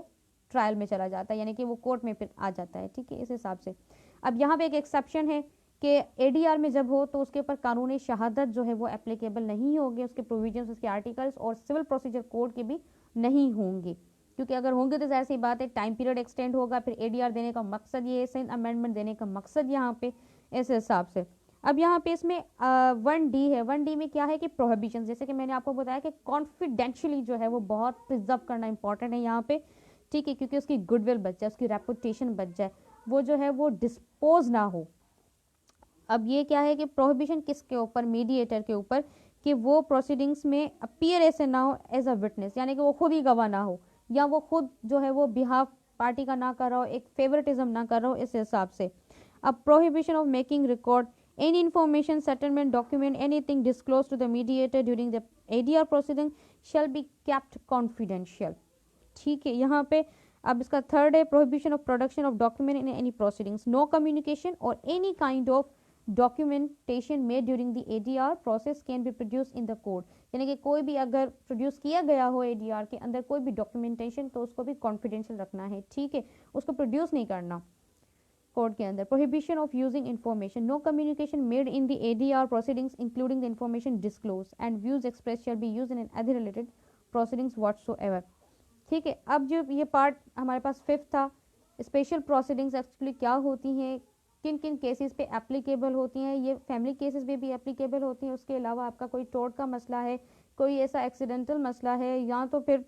ट्रायल में चला जाता है, यानी कि वो कोर्ट में फिर आ जाता है, ठीक है, इस हिसाब से। अब यहाँ पे एक एक्सेप्शन है कि एडीआर में जब हो तो उसके ऊपर कानूनी शहादत जो है वो एप्लीकेबल नहीं होगी, उसके प्रोविजंस, उसके आर्टिकल्स और सिविल प्रोसीजर कोड के भी नहीं होंगे, क्योंकि अगर होंगे तो जाहिर सी बात है टाइम पीरियड एक्सटेंड होगा, फिर एडीआर देने का मकसद ये है, सेंट अमेंडमेंट देने का मकसद यहाँ पे इस हिसाब से। अब यहाँ पे इसमें 1D है, 1D में क्या है कि प्रोहिबिशन, जैसे कि मैंने आपको बताया कि कॉन्फिडेंशियली जो है वो बहुत प्रिजर्व करना इंपॉर्टेंट है यहाँ पे, ठीक है, क्योंकि उसकी गुडविल बच जाए, उसकी रेपुटेशन बच जाए, वो जो है वो डिस्पोज ना हो। अब ये क्या है कि प्रोहिबिशन किसके ऊपर, मीडिएटर के ऊपर, कि वो प्रोसीडिंग्स में अपीयर ऐसे ना हो एज अ विटनेस, यानी कि वो खुद ही गवाह ना हो या वो खुद जो है वो बिहाफ पार्टी का ना कर रहा हो, एक फेवरेटिज्म ना कर रहा हो, इस हिसाब से। अब prohibition of making record any information, settlement document, anything disclose to the mediator during the ADR proceeding shall be kept confidential, ठीक है। यहाँ पे अब इसका थर्ड है prohibition of production of document in any proceedings, no communication or any kind of documentation made during the ADR process can be produced in the court, यानी कि कोई भी अगर प्रोड्यूस किया गया हो ADR के अंदर कोई भी डॉक्यूमेंटेशन तो उसको भी कॉन्फिडेंशियल रखना है, ठीक है, उसको प्रोड्यूस नहीं करना कोर्ट के अंदर। Prohibition of using information, no communication made in the ADR proceedings including the information disclose and views express shall be used in other related proceedings whatsoever, ठीक है। अब जो ये पार्ट हमारे पास फिफ्थ था, स्पेशल प्रोसीडिंग्स एक्चुअली क्या होती हैं, किन किन केसेस पे एप्लीकेबल होती हैं, ये फैमिली केसेस पे भी एप्लीकेबल होती हैं, उसके अलावा आपका कोई टोर्ट का मसला है, कोई ऐसा एक्सीडेंटल मसला है, या तो फिर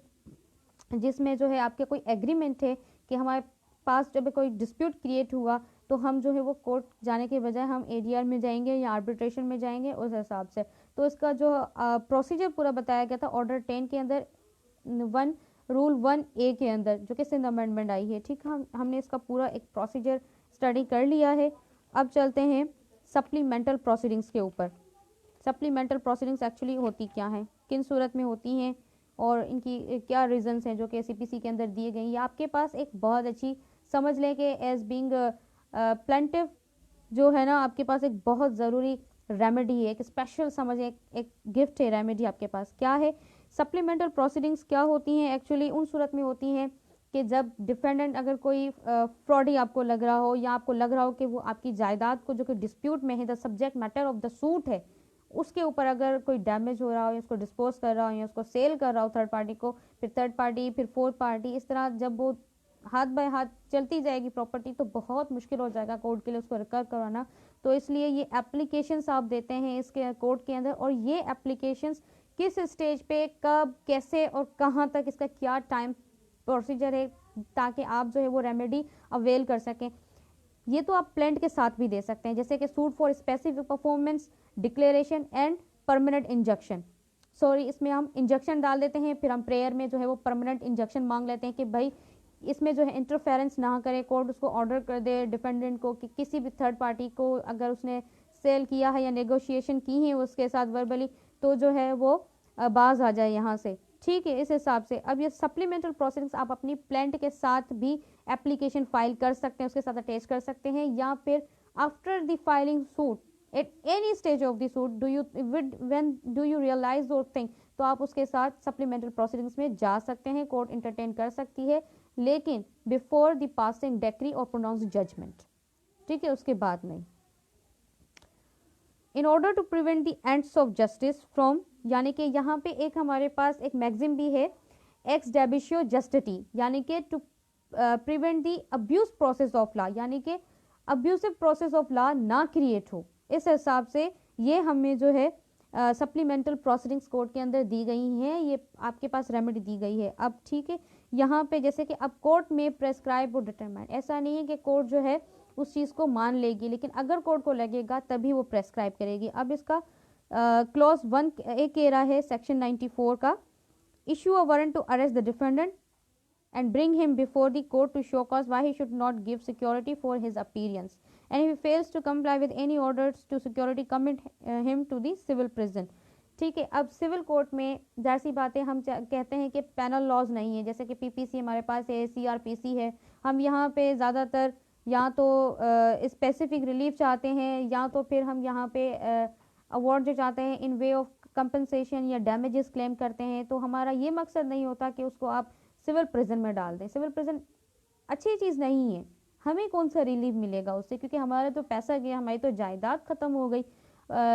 जिसमें जो है आपके कोई एग्रीमेंट है कि हमारे पास जब कोई डिस्प्यूट क्रिएट हुआ तो हम जो है वो कोर्ट जाने के बजाय हम एडीआर में जाएंगे या आर्बिट्रेशन में जाएंगे उस हिसाब से। तो इसका जो प्रोसीजर पूरा बताया गया था ऑर्डर 10 के अंदर, वन रूल 1A के अंदर, जो कि सिंध अमेंडमेंट आई है। ठीक, हमने इसका पूरा एक प्रोसीजर स्टडी कर लिया है। अब चलते हैं सप्लीमेंटल प्रोसीडिंग्स के ऊपर। सप्लीमेंटल प्रोसीडिंग्स एक्चुअली होती क्या हैं, किन सूरत में होती हैं और इनकी क्या रीजंस हैं जो कि सीपीसी के अंदर दिए गए। ये आपके पास एक बहुत अच्छी समझ लें कि एज बीइंग प्लेंटिव जो है ना, आपके पास एक बहुत ज़रूरी रेमेडी है, एक स्पेशल समझ, एक गिफ्ट है, रेमेडी आपके पास क्या है। सप्लीमेंटल प्रोसीडिंग्स क्या होती हैं, एक्चुअली उन सूरत में होती हैं कि जब डिफेंडेंट अगर कोई फ्रॉडी आपको लग रहा हो या आपको लग रहा हो कि वो आपकी जायदाद को जो कि डिस्प्यूट में है, the subject matter of the suit है, उसके ऊपर अगर कोई डैमेज हो रहा हो या उसको डिस्पोज कर रहा हो या उसको सेल कर रहा हो थर्ड पार्टी को, फिर थर्ड पार्टी, फिर फोर्थ पार्टी, इस तरह जब वो हाथ बाय हाथ चलती जाएगी प्रॉपर्टी तो बहुत मुश्किल हो जाएगा कोर्ट के लिए उसको रिकवर करवाना। तो इसलिए ये एप्लीकेशंस आप देते हैं इसके कोर्ट के अंदर, और ये एप्लीकेशंस किस स्टेज पे, कब, कैसे और कहाँ तक, इसका क्या टाइम प्रोसीजर है, ताकि आप जो है वो रेमेडी अवेल कर सकें। ये तो आप प्लेंट के साथ भी दे सकते हैं, जैसे कि suit for specific performance, declaration and permanent injunction. Sorry, इसमें हम इंजक्शन डाल देते हैं, फिर हम प्रेयर में जो है वो परमानेंट इंजक्शन मांग लेते हैं कि भाई इसमें जो है इंटरफेरेंस ना करे, कोर्ट उसको ऑर्डर कर दे डिफेंडेंट को कि किसी भी थर्ड पार्टी को अगर उसने सेल किया है या नेगोशिएशन की है उसके साथ वर्बली, तो जो है वो बाज आ जाए यहाँ से। ठीक है, इस हिसाब से अब ये सप्लीमेंटल प्रोसीडिंग्स आप अपनी प्लेंट के साथ भी एप्लीकेशन फाइल कर सकते हैं, उसके साथ अटैच कर सकते हैं, या फिर after the filing suit at any stage of the suit when do you realise those thing, तो आप उसके साथ सप्लीमेंटल प्रोसीडिंग्स में जा सकते हैं, कोर्ट इंटरटेन कर सकती है, लेकिन before the passing decree or pronounce judgement. ठीक है, उसके बाद नहीं। In order to prevent the ends of justice from, यानी कि यहाँ पे एक हमारे पास एक मैगजिम भी है, एक्स डेबिशियो जस्टिटी, यानी कि to prevent the abuse process of law, यानी कि अब्यूसिव प्रोसेस ऑफ लॉ ना क्रिएट हो, इस हिसाब से ये हमें जो है सप्लीमेंटल प्रोसीडिंग्स कोर्ट के अंदर दी गई हैं, ये आपके पास रेमेडी दी गई है। अब ठीक है, यहाँ पे जैसे कि अब कोर्ट में प्रेस्क्राइब और डिटरमाइन, ऐसा नहीं है कि कोर्ट जो है उस चीज़ को मान लेगी, लेकिन अगर कोर्ट को लगेगा तभी वो प्रेस्क्राइब करेगी। अब इसका क्लॉज 1A कह रहा है सेक्शन 94 का, issue a warrant to arrest the defendant and bring him before the court to show cause why he should not give security for his appearance, and if he fails to comply with any orders to security, commit him to the civil prison। ठीक है, अब civil court में जाहिर सी बात है, हम कहते हैं कि पैनल लॉज नहीं है, जैसे कि पीपीसी हमारे पास है, सीआरपीसी है, हम यहाँ पे ज़्यादातर या तो स्पेसिफिक रिलीफ चाहते हैं या तो फिर हम यहाँ पे अवार्ड जो चाहते हैं इन वे ऑफ कंपनसेशन या डैमेजेस क्लेम करते हैं। तो हमारा ये मकसद नहीं होता कि उसको आप सिविल प्रिजन में डाल दें, सिविल प्रिजन अच्छी चीज़ नहीं है, हमें कौन सा रिलीफ मिलेगा उससे, क्योंकि हमारा तो पैसा गया, हमारी तो जायदाद ख़त्म हो गई,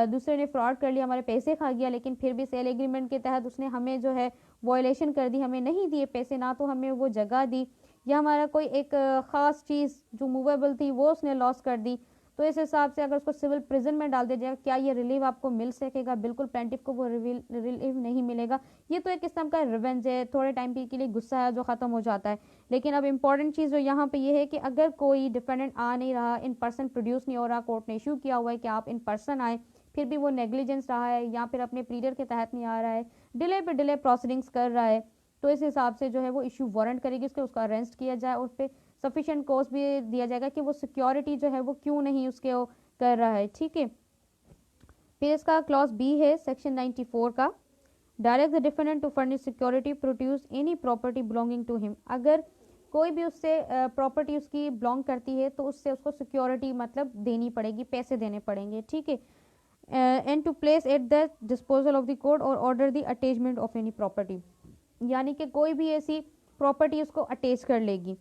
दूसरे ने फ्रॉड कर लिया, हमारे पैसे खा गया, लेकिन फिर भी सेल एग्रीमेंट के तहत उसने हमें जो है वायलेशन कर दी, हमें नहीं दिए पैसे, ना तो हमें वो जगह दी, या हमारा कोई एक ख़ास चीज़ जो मूवेबल थी वो उसने लॉस कर दी। तो इस हिसाब से अगर उसको सिविल प्रिजन में डाल दिया जाएगा, क्या ये रिलीफ आपको मिल सकेगा? बिल्कुल प्लेंटिफ को वो रिलीफ नहीं मिलेगा। ये तो एक किस्म का रिवेंज है, थोड़े टाइम के लिए गुस्सा है जो ख़त्म हो जाता है। लेकिन अब इंपॉर्टेंट चीज़ जो यहाँ पे ये है कि अगर कोई डिफेंडेंट आ नहीं रहा, इन पर्सन प्रोड्यूस नहीं हो रहा, कोर्ट ने इशू किया हुआ है कि आप इन पर्सन आए, फिर भी वो नेग्लिजेंस रहा है या फिर अपने प्लीडर के तहत नहीं आ रहा है, डिले पे डिले प्रोसीडिंग्स कर रहा है, तो इस हिसाब से जो है वो इशू वारंट करेगी उसका अरेस्ट किया जाए, और उस पर सफिशिएंट कॉज भी दिया जाएगा कि वो सिक्योरिटी जो है वो क्यों नहीं उसके कर रहा है। ठीक है, फिर इसका क्लॉज बी है सेक्शन 94 का, direct the defendant to furnish security, produce any property belonging to him. अगर कोई भी उससे प्रॉपर्टी उसकी बिलोंग करती है तो उससे उसको सिक्योरिटी मतलब देनी पड़ेगी, पैसे देने पड़ेंगे। ठीक है, and to place at the disposal of the court or order the attachment of any property, यानी कि कोई भी ऐसी प्रॉपर्टी उसको अटैच कर लेगी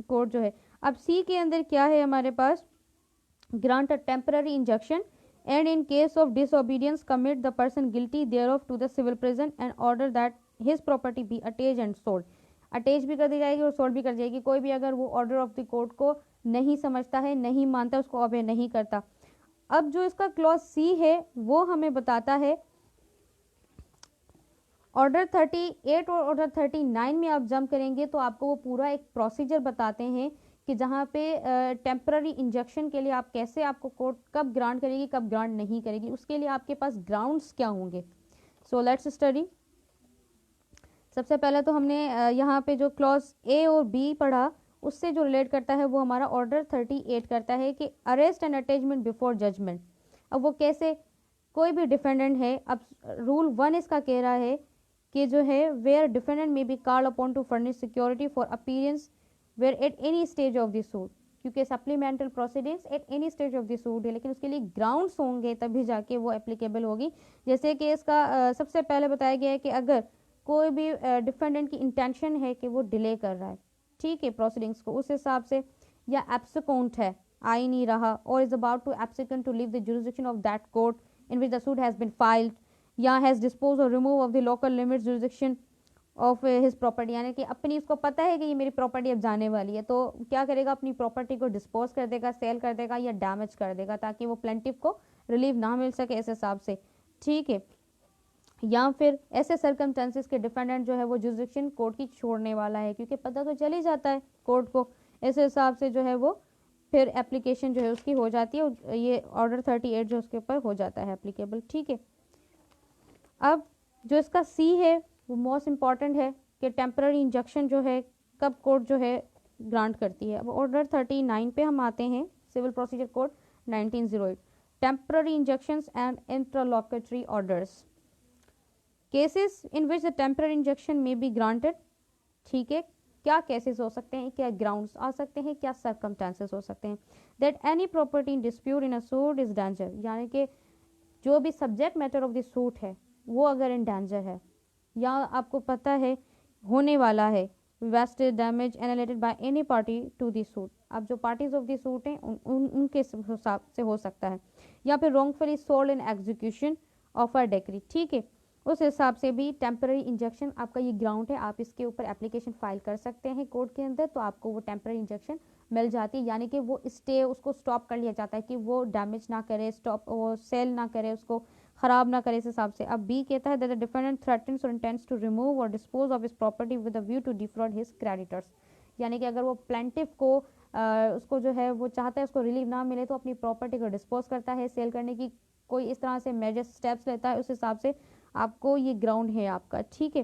कोर्ट जो है। अब सी के अंदर क्या है हमारे पास, grant a temporary injunction and in case of disobedience commit the person guilty thereof to the civil prison and order that his property be attached and sold. Attach भी कर दी जाएगी और सोल्ड भी कर जाएगी, कोई भी अगर वो ऑर्डर ऑफ द कोर्ट को नहीं समझता है, नहीं मानता, उसको ऑबे नहीं करता। अब जो इसका क्लॉज सी है वो हमें बताता है ऑर्डर 38 और ऑर्डर 39 में आप जंप करेंगे तो आपको वो पूरा एक प्रोसीजर बताते हैं कि जहाँ पे टेम्पररी इंजेक्शन के लिए आप कैसे, आपको कोर्ट कब ग्रांट करेगी कब ग्रांट नहीं करेगी, उसके लिए आपके पास ग्राउंड्स क्या होंगे। सो लेट्स स्टडी। सबसे पहले तो हमने यहाँ पे जो क्लॉज ए और बी पढ़ा, उससे जो रिलेट करता है वो हमारा ऑर्डर 38 करता है कि arrest and attachment before judgement. अब वो कैसे, कोई भी डिफेंडेंट है, अब रूल 1 इसका कह रहा है कि जो है where defendant may be called upon to furnish security for appearance where at any stage of the suit, क्योंकि supplemental proceedings at any stage of the suit है, लेकिन उसके लिए ग्राउंड्स होंगे तभी जाके वो एप्लीकेबल होगी। जैसे कि इसका सबसे पहले बताया गया है कि अगर कोई भी डिफेंडेंट की इंटेंशन है कि वो डिले कर रहा है, ठीक है, प्रोसीडिंग्स को, उस हिसाब से, या एब्सेकॉन्ट है, आ ही नहीं रहा, और is about to abscond to leave the jurisdiction of that court in which the suit has been filed, या has dispose or remove of the local limits jurisdiction of his property, यानी कि अपनी, इसको पता है कि ये मेरी प्रॉपर्टी अब जाने वाली है, तो क्या करेगा, अपनी प्रॉपर्टी को डिस्पोज कर देगा, सेल कर देगा या डैमेज कर देगा, ताकि वो प्लेंटिफ को रिलीफ ना मिल सके इस हिसाब से, ठीक है। या फिर ऐसे सर्कमस्टेंसेस के डिफेंडेंट जो है वो जुरिसडिक्शन कोर्ट की छोड़ने वाला है, क्योंकि पता तो चल ही जाता है कोर्ट को, इस हिसाब से जो है वो फिर एप्लीकेशन जो है उसकी हो जाती है, ये ऑर्डर 38 जो उसके ऊपर हो जाता है एप्लीकेबल, ठीक है। अब जो इसका सी है वो मोस्ट इंपॉर्टेंट है कि टेम्पररी इंजंक्शन जो है कब कोर्ट जो है ग्रांट करती है। अब ऑर्डर 39 पे हम आते हैं, civil procedure code 1908, temporary injunctions and interlocutory orders, cases in which the temporary injunction may be granted, ठीक है, क्या केसेस हो सकते हैं, क्या ग्राउंड्स आ सकते हैं, क्या सर्कमस्टेंसेस हो सकते हैं। That any property in dispute in a suit is danger, यानी कि जो भी subject matter of the suit है वो अगर इन डेंजर है या आपको पता है होने वाला है, वेस्टेड डैमेज एनालेटेड by any party to the suit, अब जो पार्टीज ऑफ द सूट हैं उनके हिसाब से हो सकता है, या फिर wrongfully sold in execution of a decree, ठीक है, उस हिसाब से भी टेम्पररी इंजेक्शन आपका ये ग्राउंड है, आप इसके ऊपर एप्लीकेशन फाइल कर सकते हैं कोर्ट के अंदर, तो आपको वो टेम्पररी इंजेक्शन मिल जाती है, यानी कि वो स्टे, उसको स्टॉप कर लिया जाता है कि वो डैमेज ना करे, स्टॉप, वो सेल ना करे, उसको खराब ना करे, इस हिसाब से। अब बी कहता है that the defendant threatens or intends to remove or dispose of his property with a view to defraud his creditors, यानी कि अगर वो प्लेंटिफ को उसको जो है वो चाहता है उसको रिलीफ ना मिले तो अपनी प्रॉपर्टी को डिस्पोज करता है, सेल करने की कोई इस तरह से मेजर स्टेप्स लेता है, उस हिसाब से आपको ये ग्राउंड है आपका, ठीक है।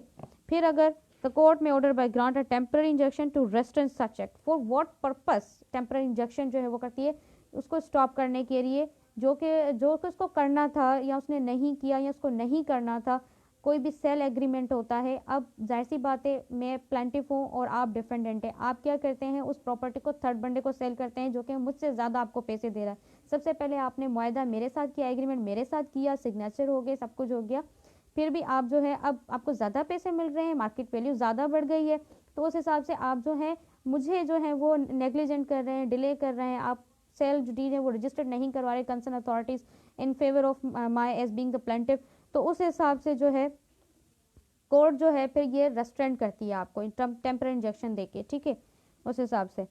फिर अगर the court may order by grant a temporary injection to restrain such act, for what purpose temporary injection जो है वो करती है उसको स्टॉप करने के लिए, जो उसको करना था या उसने नहीं किया या उसको नहीं करना था, कोई भी सेल एग्रीमेंट होता है। अब जाहिर सी बात है, मैं प्लेंटिफ हूँ और आप डिफेंडेंट है, आप क्या करते हैं, उस प्रॉपर्टी को थर्ड बंदे को सेल करते हैं जो कि मुझसे ज़्यादा आपको पैसे दे रहा है। सबसे पहले आपने मुआहदा मेरे साथ किया, एग्रीमेंट मेरे साथ किया, सिग्नेचर हो गए, सब कुछ हो गया, फिर भी आप जो है अब आपको ज़्यादा पैसे मिल रहे हैं, मार्केट वैल्यू ज़्यादा बढ़ गई है, तो उस हिसाब से आप जो है मुझे जो है वो नेग्लिजेंट कर रहे हैं, डिले कर रहे हैं, आप सेल जो डीड है वो रजिस्टर्ड नहीं करवा रहे concern authorities in favour of my age being the plaintiff, तो उस हिसाब से जो है कोर्ट जो है फिर ये रेस्ट्रेंट करती है आपको टेम्पररी इंजेक्शन देके, ठीक है, उस हिसाब से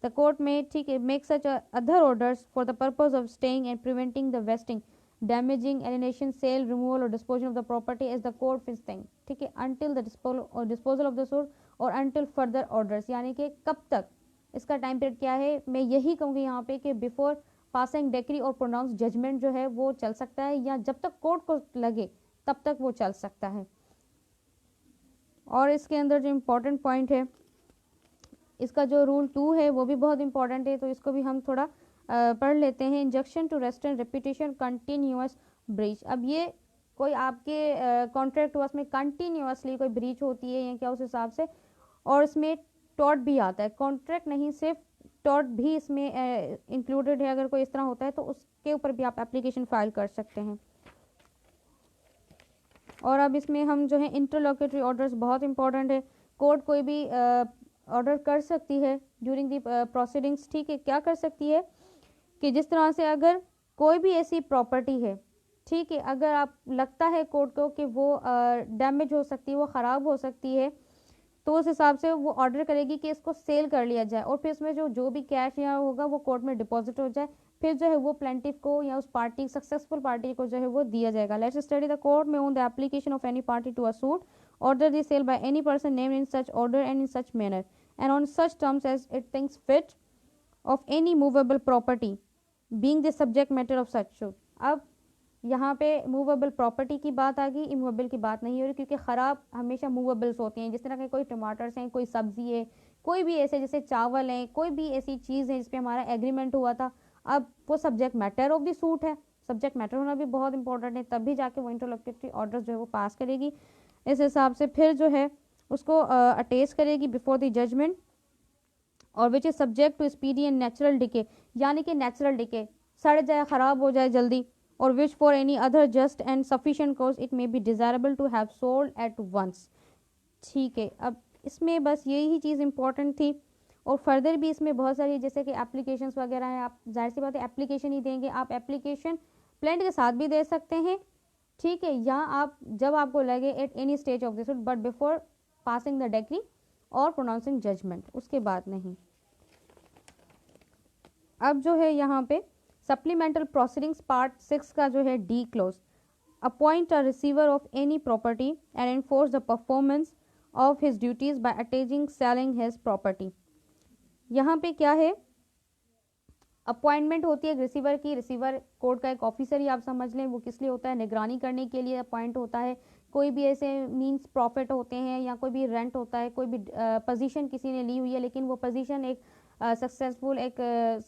द कोर्ट में, ठीक है, make such other orders for the purpose of staying and preventing the wasting, damaging, alienation, sale, removal or disposal of the property as the court feels thing, ठीक है, until the disposal of the suit और until further orders, यानी कि कब तक, इसका time period क्या है, मैं यही कहूँगी यहाँ पे कि बिफोर पासिंग डिक्री और प्रोनाउंस जजमेंट जो है वो चल सकता है, या जब तक कोर्ट को लगे तब तक वो चल सकता है। और इसके अंदर जो इम्पोर्टेंट पॉइंट है, इसका जो रूल 2 है वो भी बहुत इंपॉर्टेंट है, तो इसको भी हम थोड़ा पढ़ लेते हैं। Injection to restrain reputation continuous breach, अब ये कोई आपके कॉन्ट्रैक्ट हुआ उसमें कंटिन्यूअसली कोई ब्रीच होती है या क्या, उस हिसाब से, और इसमें टॉट भी आता है, कॉन्ट्रैक्ट नहीं सिर्फ टॉट भी इसमें इंक्लूडेड है, अगर कोई इस तरह होता है तो उसके ऊपर भी आप एप्लीकेशन फाइल कर सकते हैं। और अब इसमें हम जो है इंटरलॉकेटरी ऑर्डर्स बहुत इंपॉर्टेंट है, कोर्ट कोई भी ऑर्डर कर सकती है ड्यूरिंग दी प्रोसीडिंग्स, ठीक है, क्या कर सकती है कि जिस तरह से अगर कोई भी ऐसी प्रॉपर्टी है, ठीक है, अगर आप लगता है कोर्ट को कि वो डैमेज हो सकती है, वो ख़राब हो सकती है, तो उस हिसाब से वो ऑर्डर करेगी कि इसको सेल कर लिया जाए और फिर इसमें जो भी कैश या होगा वो कोर्ट में डिपॉजिट हो जाए, फिर जो है वो प्लेंटिफ को या उस सक्सेसफुल पार्टी को जो है वो दिया जाएगा। Let's study the court may on the application of any party to a suit order the sale by any person named in such order and in such manner and on such terms as it thinks fit of any movable property being the subject matter of such suit. अब यहाँ पे movable property की बात आ गई, immovable की बात नहीं हो रही, क्योंकि ख़राब हमेशा मूवेबल्स होती हैं. जिस तरह के कोई टमाटर्स हैं, कोई सब्जी है, कोई भी ऐसे जैसे चावल हैं, कोई भी ऐसी चीज़ है जिस पे हमारा एग्रीमेंट हुआ था, अब वो subject matter of the suit है. सब्जेक्ट मैटर होना भी बहुत इंपॉर्टेंट है, तब भी जाके वो इंटरलोक्यूटरी ऑर्डर जो है वो पास करेगी. इस हिसाब से फिर जो है उसको अटेस्ट करेगी before the judgement, or which is subject to speedy and natural decay, यानी कि नेचुरल डिके, सड़ जाए, ख़राब हो जाए जल्दी, or which for any other just and sufficient cause it may be desirable to have sold at once. ठीक है, अब इसमें बस यही चीज़ इंपॉर्टेंट थी. और फर्दर भी इसमें बहुत सारी जैसे कि एप्लीकेशंस वगैरह हैं, आप जाहिर सी बात है एप्लीकेशन ही देंगे, आप एप्लीकेशन प्लेंट के साथ भी दे सकते हैं. ठीक है, या आप जब आपको लगे eight any stage of this but before passing the decree और प्रोनाउंसिंग जजमेंट, उसके बाद नहीं. अब जो है यहाँ पे सप्लीमेंटल प्रोसीडिंग्स पार्ट 6 का जो है D clause, appoint a receiver of any property and enforce the performance of his duties by attaching selling his property. यहाँ पे क्या है, अपॉइंटमेंट होती है रिसीवर की. रिसीवर कोर्ट का एक ऑफिसर ही आप समझ लें. वो किस लिए होता है, निगरानी करने के लिए अपॉइंट होता है. कोई भी ऐसे मींस प्रॉफिट होते हैं या कोई भी रेंट होता है, कोई भी पोजीशन किसी ने ली हुई है, लेकिन वो पोजीशन एक सक्सेसफुल एक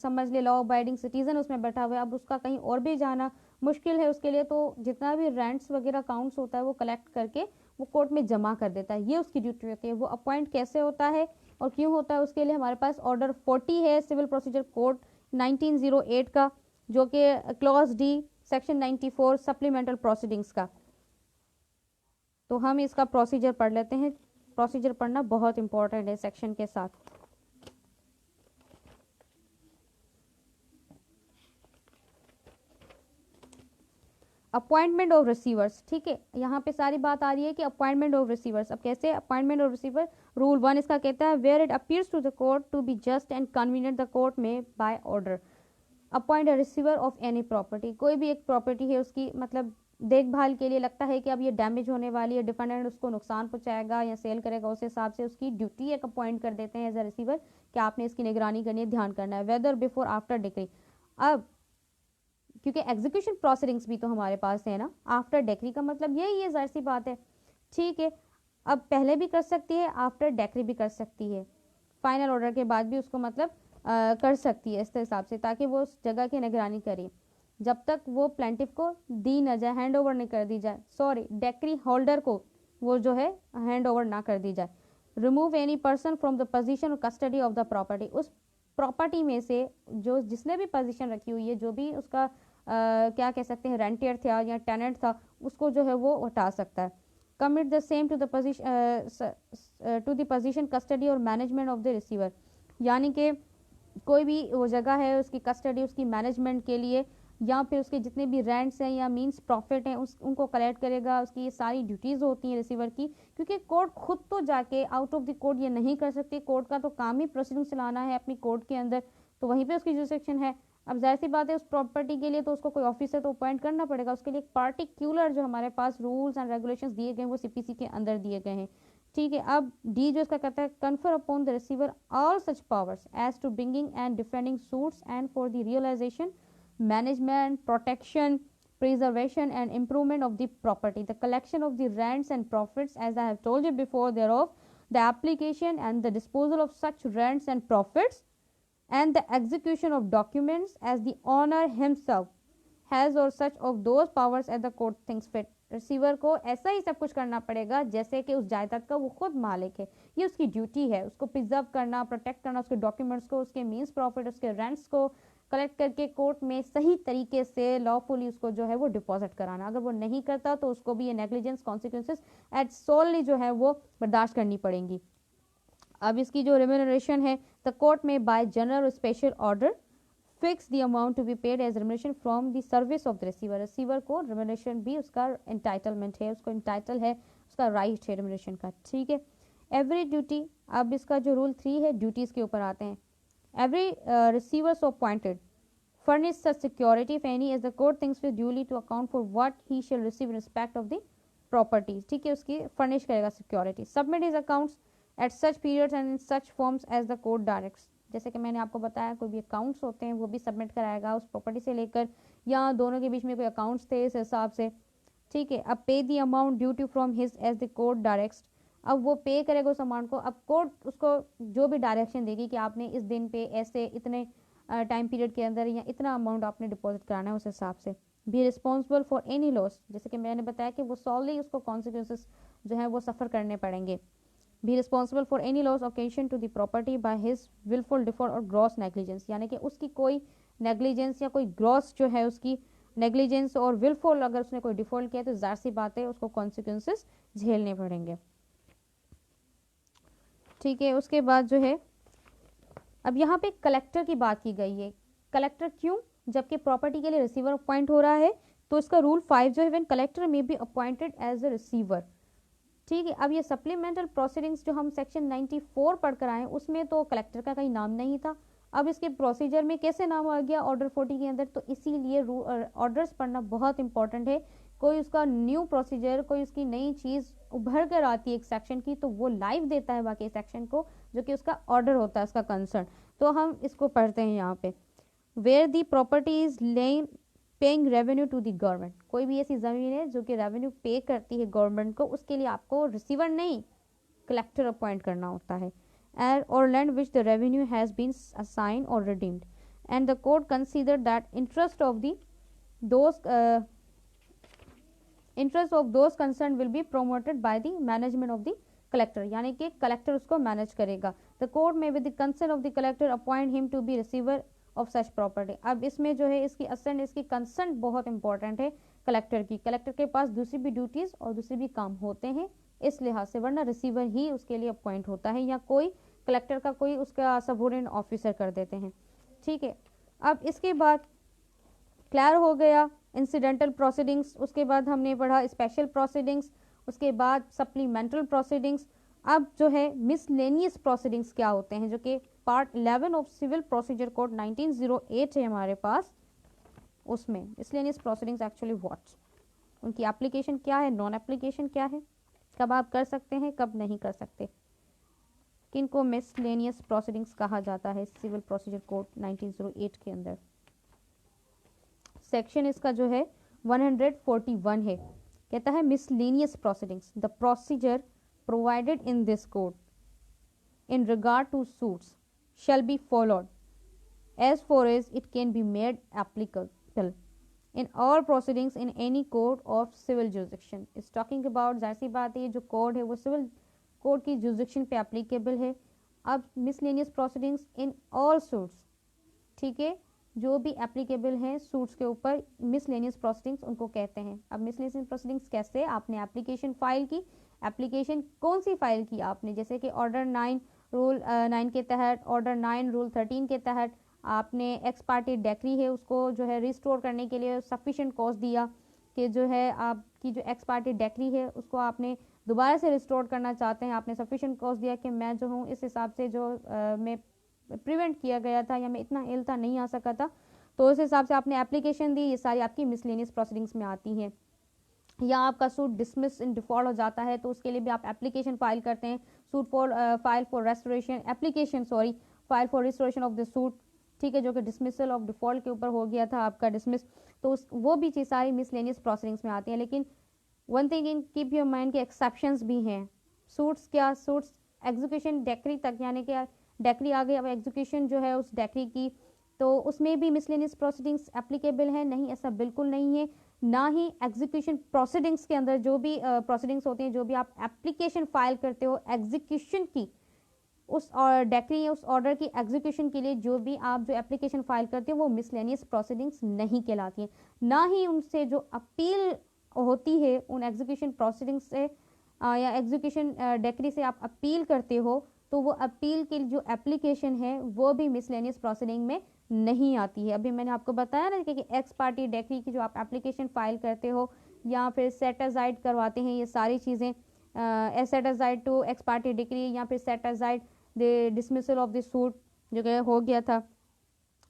समझ ले लॉ अबाइडिंग सिटीजन उसमें बैठा हुआ है, अब उसका कहीं और भी जाना मुश्किल है उसके लिए, तो जितना भी रेंट्स वगैरह अकाउंट्स होता है वो कलेक्ट करके वो कोर्ट में जमा कर देता है. ये उसकी ड्यूटी होती है. वो अपॉइंट कैसे होता है और क्यों होता है, उसके लिए हमारे पास ऑर्डर 40 है सिविल प्रोसीजर कोड 1908 का, जो कि clause D section 94 supplemental proceedings का. तो हम इसका प्रोसीजर पढ़ लेते हैं. प्रोसीजर पढ़ना बहुत इंपॉर्टेंट है सेक्शन के साथ. Appointment of receivers. ठीक है, यहाँ पे सारी बात आ रही है कि अपॉइंटमेंट ऑफ रिसीवर्स. अब कैसे अपॉइंटमेंट ऑफ रिसीवर, रूल 1 इसका कहता है where it appears to the court to be just and convenient the court may by order appoint a receiver of any property. कोई भी एक प्रॉपर्टी है उसकी मतलब देखभाल के लिए लगता है कि अब ये डैमेज होने वाली है, डिफेंडेंट उसको नुकसान पहुंचाएगा या सेल करेगा, उस हिसाब से उसकी ड्यूटी एक अपॉइंट कर देते हैं एज अ रिसीवर कि आपने इसकी निगरानी करनी है, ध्यान करना है, वेदर बिफोर आफ्टर डिक्री. अब क्योंकि एग्जीक्यूशन प्रोसीडिंग्स भी तो हमारे पास है ना, आफ्टर डेक्री का मतलब यही है, जाहिर सी बात है. ठीक है, अब पहले भी कर सकती है, आफ्टर डेक्री भी कर सकती है, फाइनल ऑर्डर के बाद भी उसको मतलब कर सकती है इस हिसाब से, ताकि वो उस जगह की निगरानी करे जब तक वो प्लेंटिफ को दी न जाए, हैंड ओवर नहीं कर दी जाए, सॉरी डेक्री होल्डर को वो जो है हैंड ओवर ना कर दी जाए. Remove any person from the position और कस्टडी ऑफ द प्रॉपर्टी. उस प्रॉपर्टी में से जो जिसने भी पोजीशन रखी हुई है, जो भी उसका क्या कह सकते हैं रेंटियर था या टेनेंट था, उसको जो है वो हटा सकता है. Commit the same to the position custody or management of the receiver. यानी कि कोई भी वो जगह है उसकी कस्टडी उसकी मैनेजमेंट के लिए, या फिर उसके जितने भी रेंट्स हैं या मींस प्रॉफिट हैं उनको कलेक्ट करेगा. उसकी ये सारी ड्यूटीज़ होती हैं रिसीवर की, क्योंकि कोर्ट खुद तो जाके आउट ऑफ द कोर्ट ये नहीं कर सकती. कोर्ट का तो काम ही प्रोसीडिंग चलाना है अपनी कोर्ट के अंदर, तो वहीं पे उसकी जुरिसडिक्शन है. अब जाहिर सी बात है उस प्रॉपर्टी के लिए तो उसको कोई ऑफिसर तो अपॉइंट करना पड़ेगा. उसके लिए एक पार्टिकुलर जो हमारे पास रूल्स एंड रेगुलेशंस दिए गए हैं वो सीपीसी के अंदर दिए गए हैं. ठीक है, अब डी जो इसका कहता है confer upon the receiver all such powers as to bringing and defending suits and for the realisation, management, protection, preservation and improvement of the property, the collection of the rents and profits as I have told you before thereof, the application and the disposal of such rents and profits and the execution of documents as the owner himself has or such of those powers as the court thinks fit. Receiver को ऐसा ही सब कुछ करना पड़ेगा जैसे कि उस जायदाद का वो खुद मालिक है. ये उसकी ड्यूटी है, उसको प्रिजर्व करना, प्रोटेक्ट करना, उसके डॉक्यूमेंट्स को, उसके मीन्स प्रॉफिट, उसके रेंट्स को कलेक्ट करके कोर्ट में सही तरीके से लॉफुली उसको जो है वो डिपॉजिट कराना. अगर वो नहीं करता तो उसको भी ये नेग्लिजेंस कॉन्सिक्वेंसेस एट सोलली जो है वो बर्दाश्त करनी पड़ेंगी. अब इसकी जो रेम्यूनरेशन है, the court may by general or special order fix the amount to be paid as remuneration from the service of the receiver. Receiver को रेम्यूनरेशन भी उसका एंटाइटलमेंट है, उसको एंटाइटल है, उसका राइट है रेम्यूनरेशन का. ठीक है, एवरी ड्यूटी. अब इसका जो रूल 3 है ड्यूटीज़ के ऊपर आते हैं. Every receiver so appointed furnish such security if any as the court thinks fit duly to account for what he shall receive in respect of the properties, ठीक है, उसकी फर्निश करेगा security. Submit his accounts at such periods and in such forms as the code directs. जैसे कि मैंने आपको बताया कोई भी अकाउंट्स होते हैं वो भी सबमिट कराएगा उस प्रॉपर्टी से लेकर, या दोनों के बीच में कोई अकाउंट्स थे इस हिसाब से, ठीक है। अब pay the amount due to from his as the code directs, अब वो पे करेगा उस अमाउंट को। अब कोड उसको जो भी डायरेक्शन देगी कि आपने इस दिन पे ऐसे इतने टाइम पीरियड के अंदर या इतना अमाउंट आपने डिपॉजिट कराना है उस हिसाब से। B responsible for any loss, जैसे कि मैंने बताया कि वो सॉल्वली उसको कॉन्सिक्वेंसेस जो है वो सफ़र करने पड़ेंगे। Be responsible for any loss occasion to the property by his wilful default or gross negligence, यानी कि उसकी कोई नेग्लिजेंस या कोई ग्रॉस जो है उसकी नेग्लिजेंस और विलफुल अगर उसने कोई डिफॉल्ट किया तो जाहिर सी बात है उसको कॉन्सिक्वेंसेस झेलने पड़ेंगे, ठीक है। उसके बाद जो है अब यहाँ पे कलेक्टर की बात की गई है। कलेक्टर क्यों, जबकि प्रॉपर्टी के लिए रिसीवर अपॉइंट हो रहा है, तो इसका रूल 5 जो है when collector may be appointed as a receiver, ठीक है। अब ये सप्लीमेंटल प्रोसीडिंग्स जो हम सेक्शन 94 पढ़कर आए उसमें तो कलेक्टर का कहीं नाम नहीं था, अब इसके प्रोसीजर में कैसे नाम आ गया ऑर्डर 40 के अंदर, तो इसीलिए ऑर्डर्स पढ़ना बहुत इंपॉर्टेंट है। कोई उसका न्यू प्रोसीजर, कोई उसकी नई चीज़ उभर कर आती है एक सेक्शन की, तो वो लाइव देता है बाकी सेक्शन को, जो कि उसका ऑर्डर होता है, उसका कंसर्न। तो हम इसको पढ़ते हैं यहाँ पे, where the property is land paying revenue to the government, कोई भी ऐसी ज़मीन है जो कि रेवेन्यू पे करती है गवर्नमेंट को, उसके लिए आपको रिसीवर नहीं कलेक्टर अपॉइंट करना होता है। और land which the revenue has been assigned or redeemed and the court consider that interest of those concern will be promoted by the management of the collector, यानी कि कलेक्टर उसको manage करेगा। The court may with the consent of the collector appoint him to be receiver of such property. अब इसमें जो है इसकी ascent, इसकी कंसेंट बहुत इंपॉर्टेंट है कलेक्टर की। कलेक्टर के पास दूसरी भी ड्यूटीज और दूसरे भी काम होते हैं इस लिहाज से, वरना रिसीवर ही उसके लिए अपॉइंट होता है या कोई कलेक्टर का कोई उसका सबऑर्डिनेट ऑफिसर कर देते हैं, ठीक है। अब इसके बाद क्लियर हो गया इंसिडेंटल प्रोसीडिंग्स, उसके बाद हमने पढ़ा स्पेशल प्रोसीडिंग्स, उसके बाद सप्लीमेंटल प्रोसीडिंग्स। अब जो है मिसलेनियस प्रोसीडिंग्स क्या होते हैं, जो कि part 11 of civil procedure code 1908 है हमारे पास, उसमें मिसलेनियस प्रोसीडिंग्स एक्चुअली व्हाट, उनकी एप्लीकेशन क्या है, नॉन एप्लीकेशन क्या है, कब आप कर सकते हैं कब नहीं कर सकते, किनको मिसलेनियस प्रोसीडिंग्स कहा जाता है सिविल प्रोसीजर कोड 1908 के अंदर। सेक्शन इसका जो है 141 है, कहता है miscellaneous proceedings, the procedure provided in this code in regard to suits shall be followed as far as it can be made applicable in all proceedings in any court of civil jurisdiction। is talking about, जाहिर सी बात है ये जो code है वो civil code की jurisdiction पे एप्लीकेबल है। अब miscellaneous proceedings in all suits, ठीक है, जो भी एप्लीकेबल हैं सूट्स के ऊपर मिसलेनियस प्रोसीडिंग्स उनको कहते हैं। अब मिसलेनियस प्रोसीडिंग्स कैसे, आपने एप्लीकेशन फाइल की, एप्लीकेशन कौन सी फाइल की आपने, जैसे कि ऑर्डर 9 रूल 9 के तहत, ऑर्डर 9 रूल 13 के तहत आपने एक्स पार्टी डेक्री है उसको जो है रिस्टोर करने के लिए सफिशिएंट कॉस्ट दिया कि जो है आपकी जो एक्स पार्टी डेक्री है उसको आपने दोबारा से रिस्टोर करना चाहते हैं, आपने सफिशिएंट कॉस्ट दिया कि मैं जो हूँ इस हिसाब से जो मैं प्रिवेंट किया गया था या मैं इतना इल था नहीं आ सका था, तो उस हिसाब से आपने एप्लीकेशन दी, ये सारी आपकी मिसलेनियस प्रोसीडिंग्स में आती हैं। या आपका सूट डिसमिस इन डिफॉल्ट हो जाता है तो उसके लिए भी आप एप्लीकेशन फाइल करते हैं, suit for file for restoration, application sorry file for restoration of the suit, ठीक है, जो कि डिसमिसल ऑफ डिफॉल्ट के ऊपर हो गया था आपका डिसमिस, तो वो भी चीज़ सारी मिसलेनियस प्रोसीडिंग्स में आती है। लेकिन one thing in keep your mind के एक्सेप्शंस भी हैं। सूट्स क्या, सूट्स एग्जीक्यूशन डेक्री तक, यानी कि डेक्री आ गई, अब एग्जीक्यूशन जो है उस डेक्री की, तो उसमें भी मिसलेनियस प्रोसीडिंग्स एप्लीकेबल है नहीं, ऐसा बिल्कुल नहीं है। ना ही एग्जीक्यूशन प्रोसीडिंग्स के अंदर जो भी प्रोसीडिंग्स होती हैं, जो भी आप एप्लीकेशन फाइल करते हो एग्जीक्यूशन की, उस डेक्री उस ऑर्डर की एग्जीक्यूशन के लिए जो भी आप जो एप्लीकेशन फाइल करते हो वो मिसलेनियस प्रोसीडिंग्स नहीं कहलाती हैं। ना ही उनसे जो अपील होती है उन एग्जीक्यूशन प्रोसीडिंग्स से या एग्जीक्यूशन डेक्री से आप अपील करते हो, तो वो अपील की जो एप्लीकेशन है वो भी मिसलेनियस प्रोसीडिंग में नहीं आती है। अभी मैंने आपको बताया ना कि एक्स पार्टी डेक्री की जो आप एप्लीकेशन फाइल करते हो या फिर सेट असाइड करवाते हैं, ये सारी चीज़ें set aside to ex parte decree या फिर set aside the dismissal of the suit जो कि हो गया था,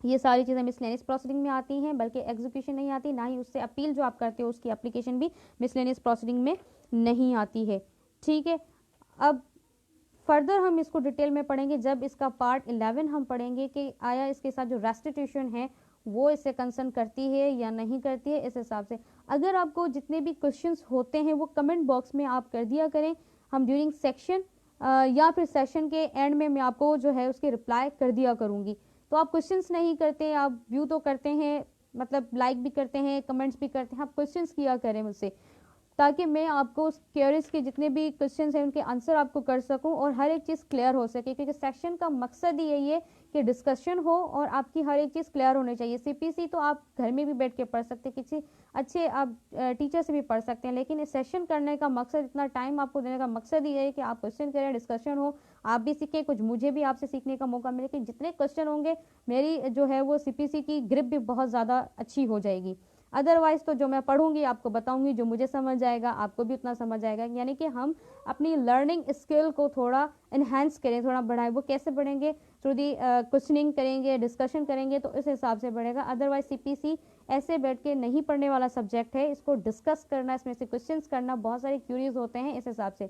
ये सारी चीज़ें मिसलेनियस प्रोसीडिंग में आती हैं, बल्कि एग्जीक्यूशन नहीं आती। ना ही उससे अपील जो आप करते हो उसकी एप्लीकेशन भी मिसलेनियस प्रोसीडिंग में नहीं आती है। ठीक है, अब फर्दर हम इसको डिटेल में पढ़ेंगे जब इसका पार्ट 11 हम पढ़ेंगे कि आया इसके साथ जो रेस्टिट्यूशन है वो इससे कंसर्न करती है या नहीं करती है। इस हिसाब से अगर आपको जितने भी क्वेश्चंस होते हैं वो कमेंट बॉक्स में आप कर दिया करें, हम ड्यूरिंग सेक्शन या फिर सेशन के एंड में मैं आपको जो है उसके रिप्लाई कर दिया करूँगी। तो आप क्वेश्चंस नहीं करते, आप व्यू तो करते हैं, मतलब लाइक भी करते हैं, कमेंट्स भी करते हैं, आप क्वेश्चंस किया करें मुझसे, ताकि मैं आपको उस क्वेरीज के जितने भी क्वेश्चंस हैं उनके आंसर आपको कर सकूं और हर एक चीज़ क्लियर हो सके, क्योंकि सेक्शन का मकसद ही यही है कि डिस्कशन हो और आपकी हर एक चीज़ क्लियर होनी चाहिए। सीपीसी तो आप घर में भी बैठ के पढ़ सकते हैं, किसी अच्छे आप टीचर से भी पढ़ सकते हैं, लेकिन इस सेशन करने का मकसद, इतना टाइम आपको देने का मकसद ही है कि आप क्वेश्चन करें, डिस्कशन हो, आप भी सीखें, कुछ मुझे भी आपसे सीखने का मौका मिले कि जितने क्वेश्चन होंगे मेरी जो है वो सीपीसी की ग्रिप भी बहुत ज़्यादा अच्छी हो जाएगी। अदरवाइज तो जो मैं पढ़ूंगी आपको बताऊंगी, जो मुझे समझ आएगा आपको भी उतना समझ आएगा, यानी कि हम अपनी लर्निंग स्किल को थोड़ा इन्हेंस करें, थोड़ा बढ़ाएं। वो कैसे बढ़ेंगे? थ्रू दी क्वेश्चनिंग करेंगे, डिस्कशन करेंगे, तो इस हिसाब से बढ़ेगा। अदरवाइज सीपीसी ऐसे बैठ के नहीं पढ़ने वाला सब्जेक्ट है, इसको डिस्कस करना, इसमें से क्वेश्चंस करना, बहुत सारे क्यूरीज होते हैं। इस हिसाब से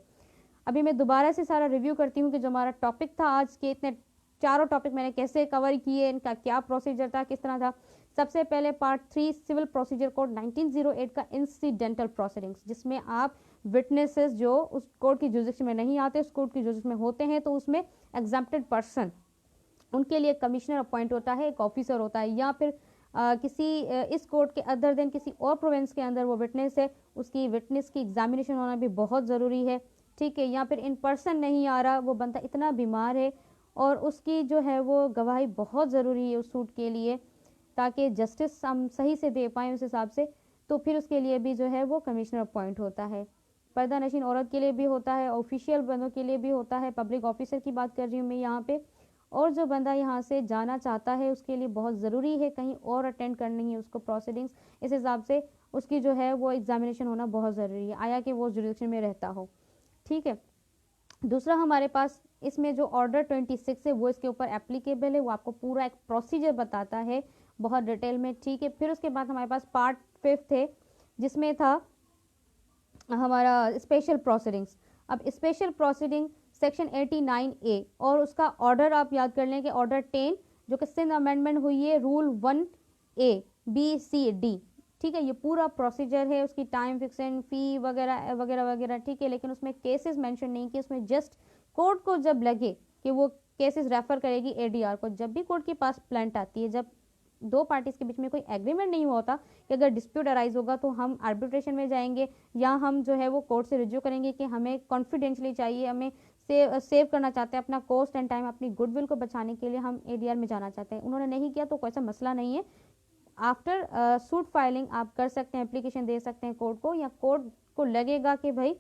अभी मैं दोबारा से सारा रिव्यू करती हूँ कि जो हमारा टॉपिक था आज के, इतने चारों टॉपिक मैंने कैसे कवर किए, इनका क्या प्रोसीजर था, किस तरह था। सबसे पहले पार्ट 3 सिविल प्रोसीजर कोड 1908 का इंसिडेंटल प्रोसीडिंग्स, जिसमें आप विटनेसेस जो उस कोर्ट की जुरिस्डिक्शन में नहीं आते, उस कोर्ट की जुरिस्डिक्शन में होते हैं, तो उसमें एग्जम्प्टेड पर्सन, उनके लिए कमिश्नर अपॉइंट होता है, एक ऑफिसर होता है, या फिर इस कोर्ट के अदर देन किसी और प्रोविंस के अंदर वो विटनेस है, उसकी विटनेस की एग्जामिनेशन होना भी बहुत ज़रूरी है। ठीक है, या फिर इन पर्सन नहीं आ रहा, वो बंदा इतना बीमार है और उसकी जो है वो गवाही बहुत ज़रूरी है उस सूट के लिए, ताकि जस्टिस हम सही से दे पाएँ उस हिसाब से, तो फिर उसके लिए भी जो है वो कमिश्नर अपॉइंट होता है। पर्दा नशीन औरत के लिए भी होता है, ऑफिशियल बंदों के लिए भी होता है, पब्लिक ऑफिसर की बात कर रही हूँ मैं यहाँ पे। और जो बंदा यहाँ से जाना चाहता है उसके लिए बहुत ज़रूरी है कहीं और अटेंड करनी है उसको प्रोसीडिंग्स, इस हिसाब से उसकी जो है वो एग्जामिनेशन होना बहुत ज़रूरी है, आया कि वो जुरिस्डिक्शन में रहता हो। ठीक है, दूसरा हमारे पास इसमें जो ऑर्डर 26 है वो इसके ऊपर एप्लीकेबल है, वो आपको पूरा एक प्रोसीजर बताता है बहुत डिटेल में। ठीक है, फिर उसके बाद हमारे पास पार्ट 5 है जिसमें था हमारा स्पेशल प्रोसीडिंग्स। अब स्पेशल प्रोसीडिंग सेक्शन 89A और उसका ऑर्डर आप याद कर लें कि ऑर्डर 10 जो कि सिंध अमेंडमेंट हुई है, rule 1A, B, C, D। ठीक है, ये पूरा प्रोसीजर है, उसकी टाइम फिक्सन, फी वगैरह वगैरह वगैरह। ठीक है, लेकिन उसमें केसेस मेंशन नहीं किए, उसमें जस्ट कोर्ट को जब लगे कि वो केसेस रेफर करेगी एडीआर को, जब भी कोर्ट के पास प्लांट आती है, जब दो पार्टीज के बीच में कोई एग्रीमेंट नहीं हुआ होता कि अगर डिस्प्यूट अराइज होगा तो हम आर्बिट्रेशन में जाएंगे या हम जो है वो कोर्ट से रिज्यू करेंगे कि हमें कॉन्फिडेंशियली चाहिए, हमें सेव करना चाहते हैं अपना कॉस्ट एंड टाइम, अपनी गुडविल को बचाने के लिए हम एडीआर में जाना चाहते हैं। उन्होंने नहीं किया तो कोई सा मसला नहीं है, आफ्टर सूट फाइलिंग आप कर सकते हैं, एप्लीकेशन दे सकते हैं कोर्ट को, या कोर्ट को लगेगा कि भाई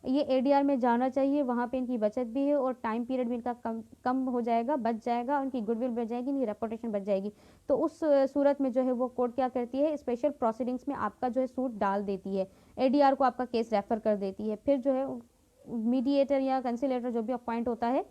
ये एडीआर में जाना चाहिए, वहाँ पे इनकी बचत भी है और टाइम पीरियड भी इनका कम हो जाएगा, बच जाएगा, उनकी गुडविल बच जाएगी, इनकी रेपुटेशन बच जाएगी। तो उस सूरत में जो है वो कोर्ट क्या करती है, स्पेशल प्रोसीडिंग्स में आपका जो है सूट डाल देती है, एडीआर को आपका केस रेफर कर देती है। फिर जो है मीडिएटर या कंसिलेटर जो भी अपॉइंट होता है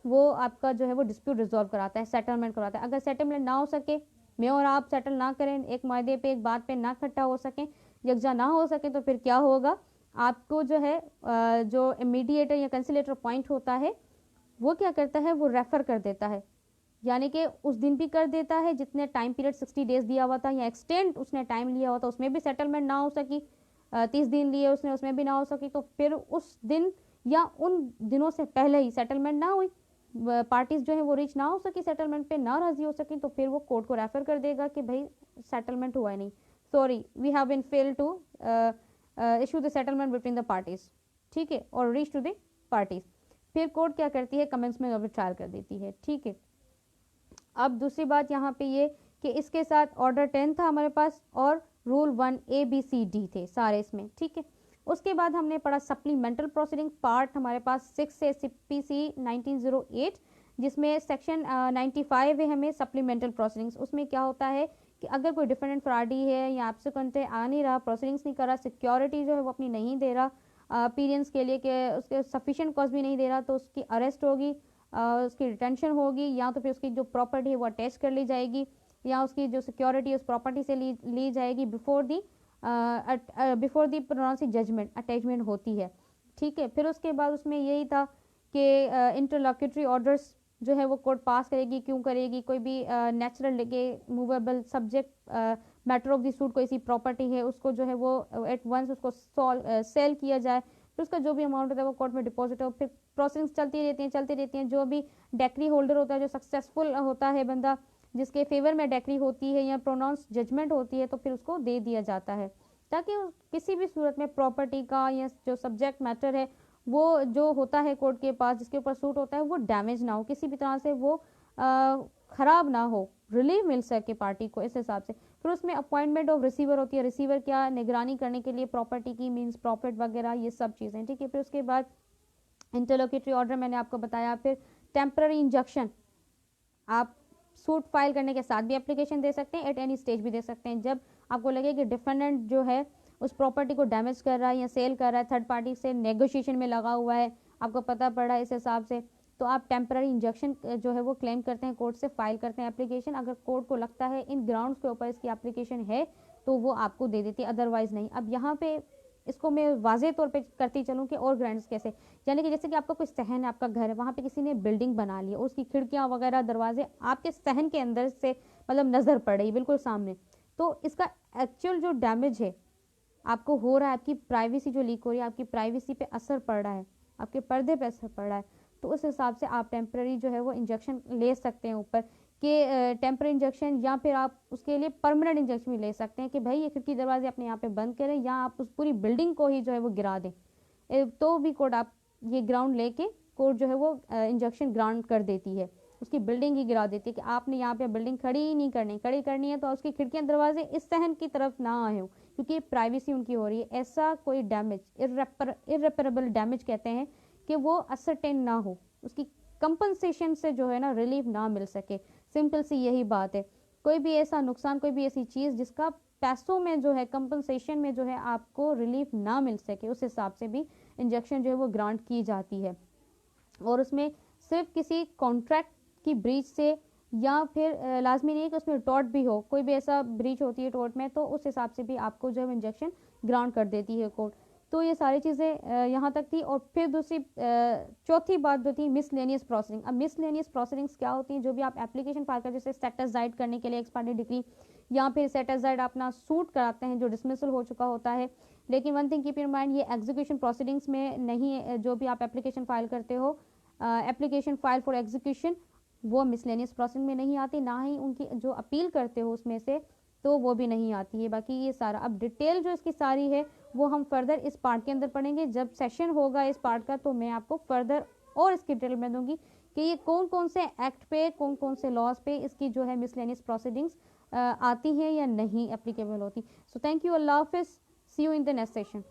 वो आपका जो है वो डिस्प्यूट रिजॉल्व कराता है, सेटलमेंट कराता है। अगर सेटलमेंट ना हो सके, मैं और आप सेटल ना करें, एक मायदे पे एक बात पे ना इकट्ठा हो सके, यकजा ना हो सके, तो फिर क्या होगा, आपको जो है जो मीडिएटर या कंसिलेटर पॉइंट होता है वो क्या करता है, वो रेफर कर देता है, यानी कि उस दिन भी कर देता है जितने टाइम पीरियड 60 डेज दिया हुआ था या एक्सटेंड उसने टाइम लिया हुआ था, उसमें भी सेटलमेंट ना हो सकी, 30 दिन लिए उसने, उसमें भी ना हो सकी, तो फिर उस दिन या उन दिनों से पहले ही सेटलमेंट ना हुई, पार्टीज जो है वो रीच ना हो सकी, सेटलमेंट पे ना राजी हो सकी, तो फिर वो कोर्ट को रेफर कर देगा कि भाई सेटलमेंट हुआ ही नहीं, sorry we have been fail to issue the settlement between the parties. ठीक है, और रीच टू द पार्टीज। फिर कोर्ट क्या करती है, कमेंसमेंट ऑफ ट्रायल कर देती है। ठीक है, अब दूसरी बात यहाँ पे ये कि इसके साथ ऑर्डर 10 था हमारे पास और rule 1A, B, C, D थे सारे इसमें। ठीक है, उसके बाद हमने पढ़ा सप्लीमेंटल प्रोसीडिंग पार्ट हमारे पास 6 से CPC 1908, जिसमें सेक्शन 95 है हमें सप्लीमेंटल प्रोसीडिंग्स। उसमें क्या होता है कि अगर कोई डिफेंडेंट फ्रॉडी है या एब्सेंट है, आ नहीं रहा, प्रोसीडिंग्स नहीं कर रहा, सिक्योरिटी जो है वो अपनी नहीं दे रहा अपीयरेंस के लिए, कि उसके सफिशिएंट कॉस्ट भी नहीं दे रहा, तो उसकी अरेस्ट होगी, उसकी डिटेंशन होगी, या तो फिर उसकी जो प्रॉपर्टी है वो अटैच कर ली जाएगी, या उसकी जो सिक्योरिटी है उस प्रॉपर्टी से ली जाएगी before the before the pronouncing judgement attachment होती है, ठीक है। फिर उसके बाद उसमें यही था कि इंटरलॉक्यूटरी ऑर्डर्स जो है वो कोर्ट पास करेगी, क्यों करेगी, कोई भी नेचुरल लेके movable subject matter of the suit कोई सी प्रॉपर्टी है उसको जो है वो एट वंस उसको सेल किया जाए, फिर उसका जो भी अमाउंट होता है वो कोर्ट में डिपॉजिट हो, फिर प्रोसेसिंग चलती रहती हैं। जो भी डेक्री होल्डर होता है, जो सक्सेसफुल होता है बंदा जिसके फेवर में डेक्री होती है या प्रोनाउंस जजमेंट होती है, तो फिर उसको दे दिया जाता है, ताकि किसी भी सूरत में प्रॉपर्टी का या जो सब्जेक्ट मैटर है वो जो होता है कोर्ट के पास जिसके ऊपर सूट होता है वो डैमेज ना हो, किसी भी तरह से वो ख़राब ना हो, रिलीफ मिल सके पार्टी को, इस हिसाब से। फिर उसमें अपॉइंटमेंट ऑफ रिसीवर होती है, रिसीवर क्या निगरानी करने के लिए प्रॉपर्टी की, मींस प्रॉफिट वगैरह ये सब चीज़ें, ठीक है। फिर उसके बाद इंटरलोक्यूटरी ऑर्डर मैंने आपको बताया। फिर टेम्पररी इंजंक्शन, आप सूट फाइल करने के साथ भी एप्लीकेशन दे सकते हैं, एट एनी स्टेज भी दे सकते हैं। जब आपको लगे कि डिफेंडेंट जो है उस प्रॉपर्टी को डैमेज कर रहा है या सेल कर रहा है, थर्ड पार्टी से नेगोशिएशन में लगा हुआ है, आपको पता पड़ रहा है इस हिसाब से, तो आप टेम्पररी इंजंक्शन जो है वो क्लेम करते हैं, कोर्ट से फाइल करते हैं एप्लीकेशन। अगर कोर्ट को लगता है इन ग्राउंड्स के ऊपर इसकी एप्लीकेशन है तो वो आपको दे देती है, अदरवाइज नहीं। अब यहाँ पे इसको मैं वाजे तौर पे करती चलूँ कि और ग्रांड्स कैसे, यानी कि जैसे कि आपका कोई सहन है, आपका घर है, वहाँ पे किसी ने बिल्डिंग बना ली है, उसकी खिड़कियाँ वगैरह दरवाजे आपके सहन के अंदर से मतलब नज़र पड़ रही बिल्कुल सामने, तो इसका एक्चुअल जो डैमेज है आपको हो रहा है, आपकी प्राइवेसी जो लीक हो रही है, आपकी प्राइवेसी पे असर पड़ रहा है, आपके पर्दे पे असर पड़ रहा है, तो उस हिसाब से आप टेम्पररी जो है वो इंजेक्शन ले सकते हैं ऊपर कि टेम्पररी इंजेक्शन, या फिर आप उसके लिए परमानेंट इंजेक्शन भी ले सकते हैं कि भाई ये खिड़की दरवाजे अपने यहाँ पे बंद करें, या आप उस पूरी बिल्डिंग को ही जो है वो गिरा दें, तो भी कोर्ट आप ये ग्राउंड लेके कोर्ट जो है वो इंजेक्शन ग्रांट कर देती है, उसकी बिल्डिंग ही गिरा देती है कि आपने यहाँ पे बिल्डिंग खड़ी ही नहीं करनी, खड़ी करनी है तो उसकी खिड़कियाँ दरवाजे इस सहन की तरफ ना आए हो, क्योंकि प्राइवेसी उनकी हो रही है। ऐसा कोई डैमेज, इर्रेपरेबल डैमेज कहते हैं कि वो असरटेन ना हो, उसकी कंपनसेशन से जो है ना रिलीफ ना मिल सके, सिंपल सी यही बात है। कोई भी ऐसा नुकसान, कोई भी ऐसी चीज़ जिसका पैसों में जो है कंपनसेशन में जो है आपको रिलीफ ना मिल सके, उस हिसाब से भी इंजेक्शन जो है वो ग्रांट की जाती है। और उसमें सिर्फ किसी कॉन्ट्रैक्ट की ब्रीच से, या फिर लाजमी नहीं है कि उसमें टॉर्ट भी हो, कोई भी ऐसा ब्रीच होती है टॉर्ट में, तो उस हिसाब से भी आपको जो है इंजेक्शन ग्रांट कर देती है कोर्ट। तो ये सारी चीज़ें यहाँ तक थी। और फिर दूसरी चौथी बात जो थी मिसलेनियस प्रोसीडिंग। अब मिसलेनियस प्रोसीडिंग्स क्या होती हैं, जो भी आप एप्लीकेशन फाइल कर, जैसे सेटिस्फाइड करने के लिए एक्स पार्टी डिग्री, या फिर सेटिस्फाइड अपना सूट कराते हैं जो डिसमिसल हो चुका होता है। लेकिन one thing keep in mind, ये एग्जीक्यूशन प्रोसीडिंग्स में नहीं, जो भी आप एप्लीकेशन फाइल करते हो, एप्लीकेशन फाइल फॉर एग्जीक्यूशन, वो मिसलेनियस प्रोसीडिंग में नहीं आती, ना ही उनकी जो अपील करते हो उसमें से, तो वो भी नहीं आती है। बाकी ये सारा अब डिटेल जो इसकी सारी है वो हम फर्दर इस पार्ट के अंदर पढ़ेंगे। जब सेशन होगा इस पार्ट का तो मैं आपको फर्दर और इसकी डिटेल में दूंगी कि ये कौन कौन से एक्ट पे, कौन कौन से लॉज पे इसकी जो है मिसलेनियस प्रोसीडिंग्स आती हैं या नहीं एप्लीकेबल होती। सो थैंक यू, अल्लाह हाफिज़, see you in the next session.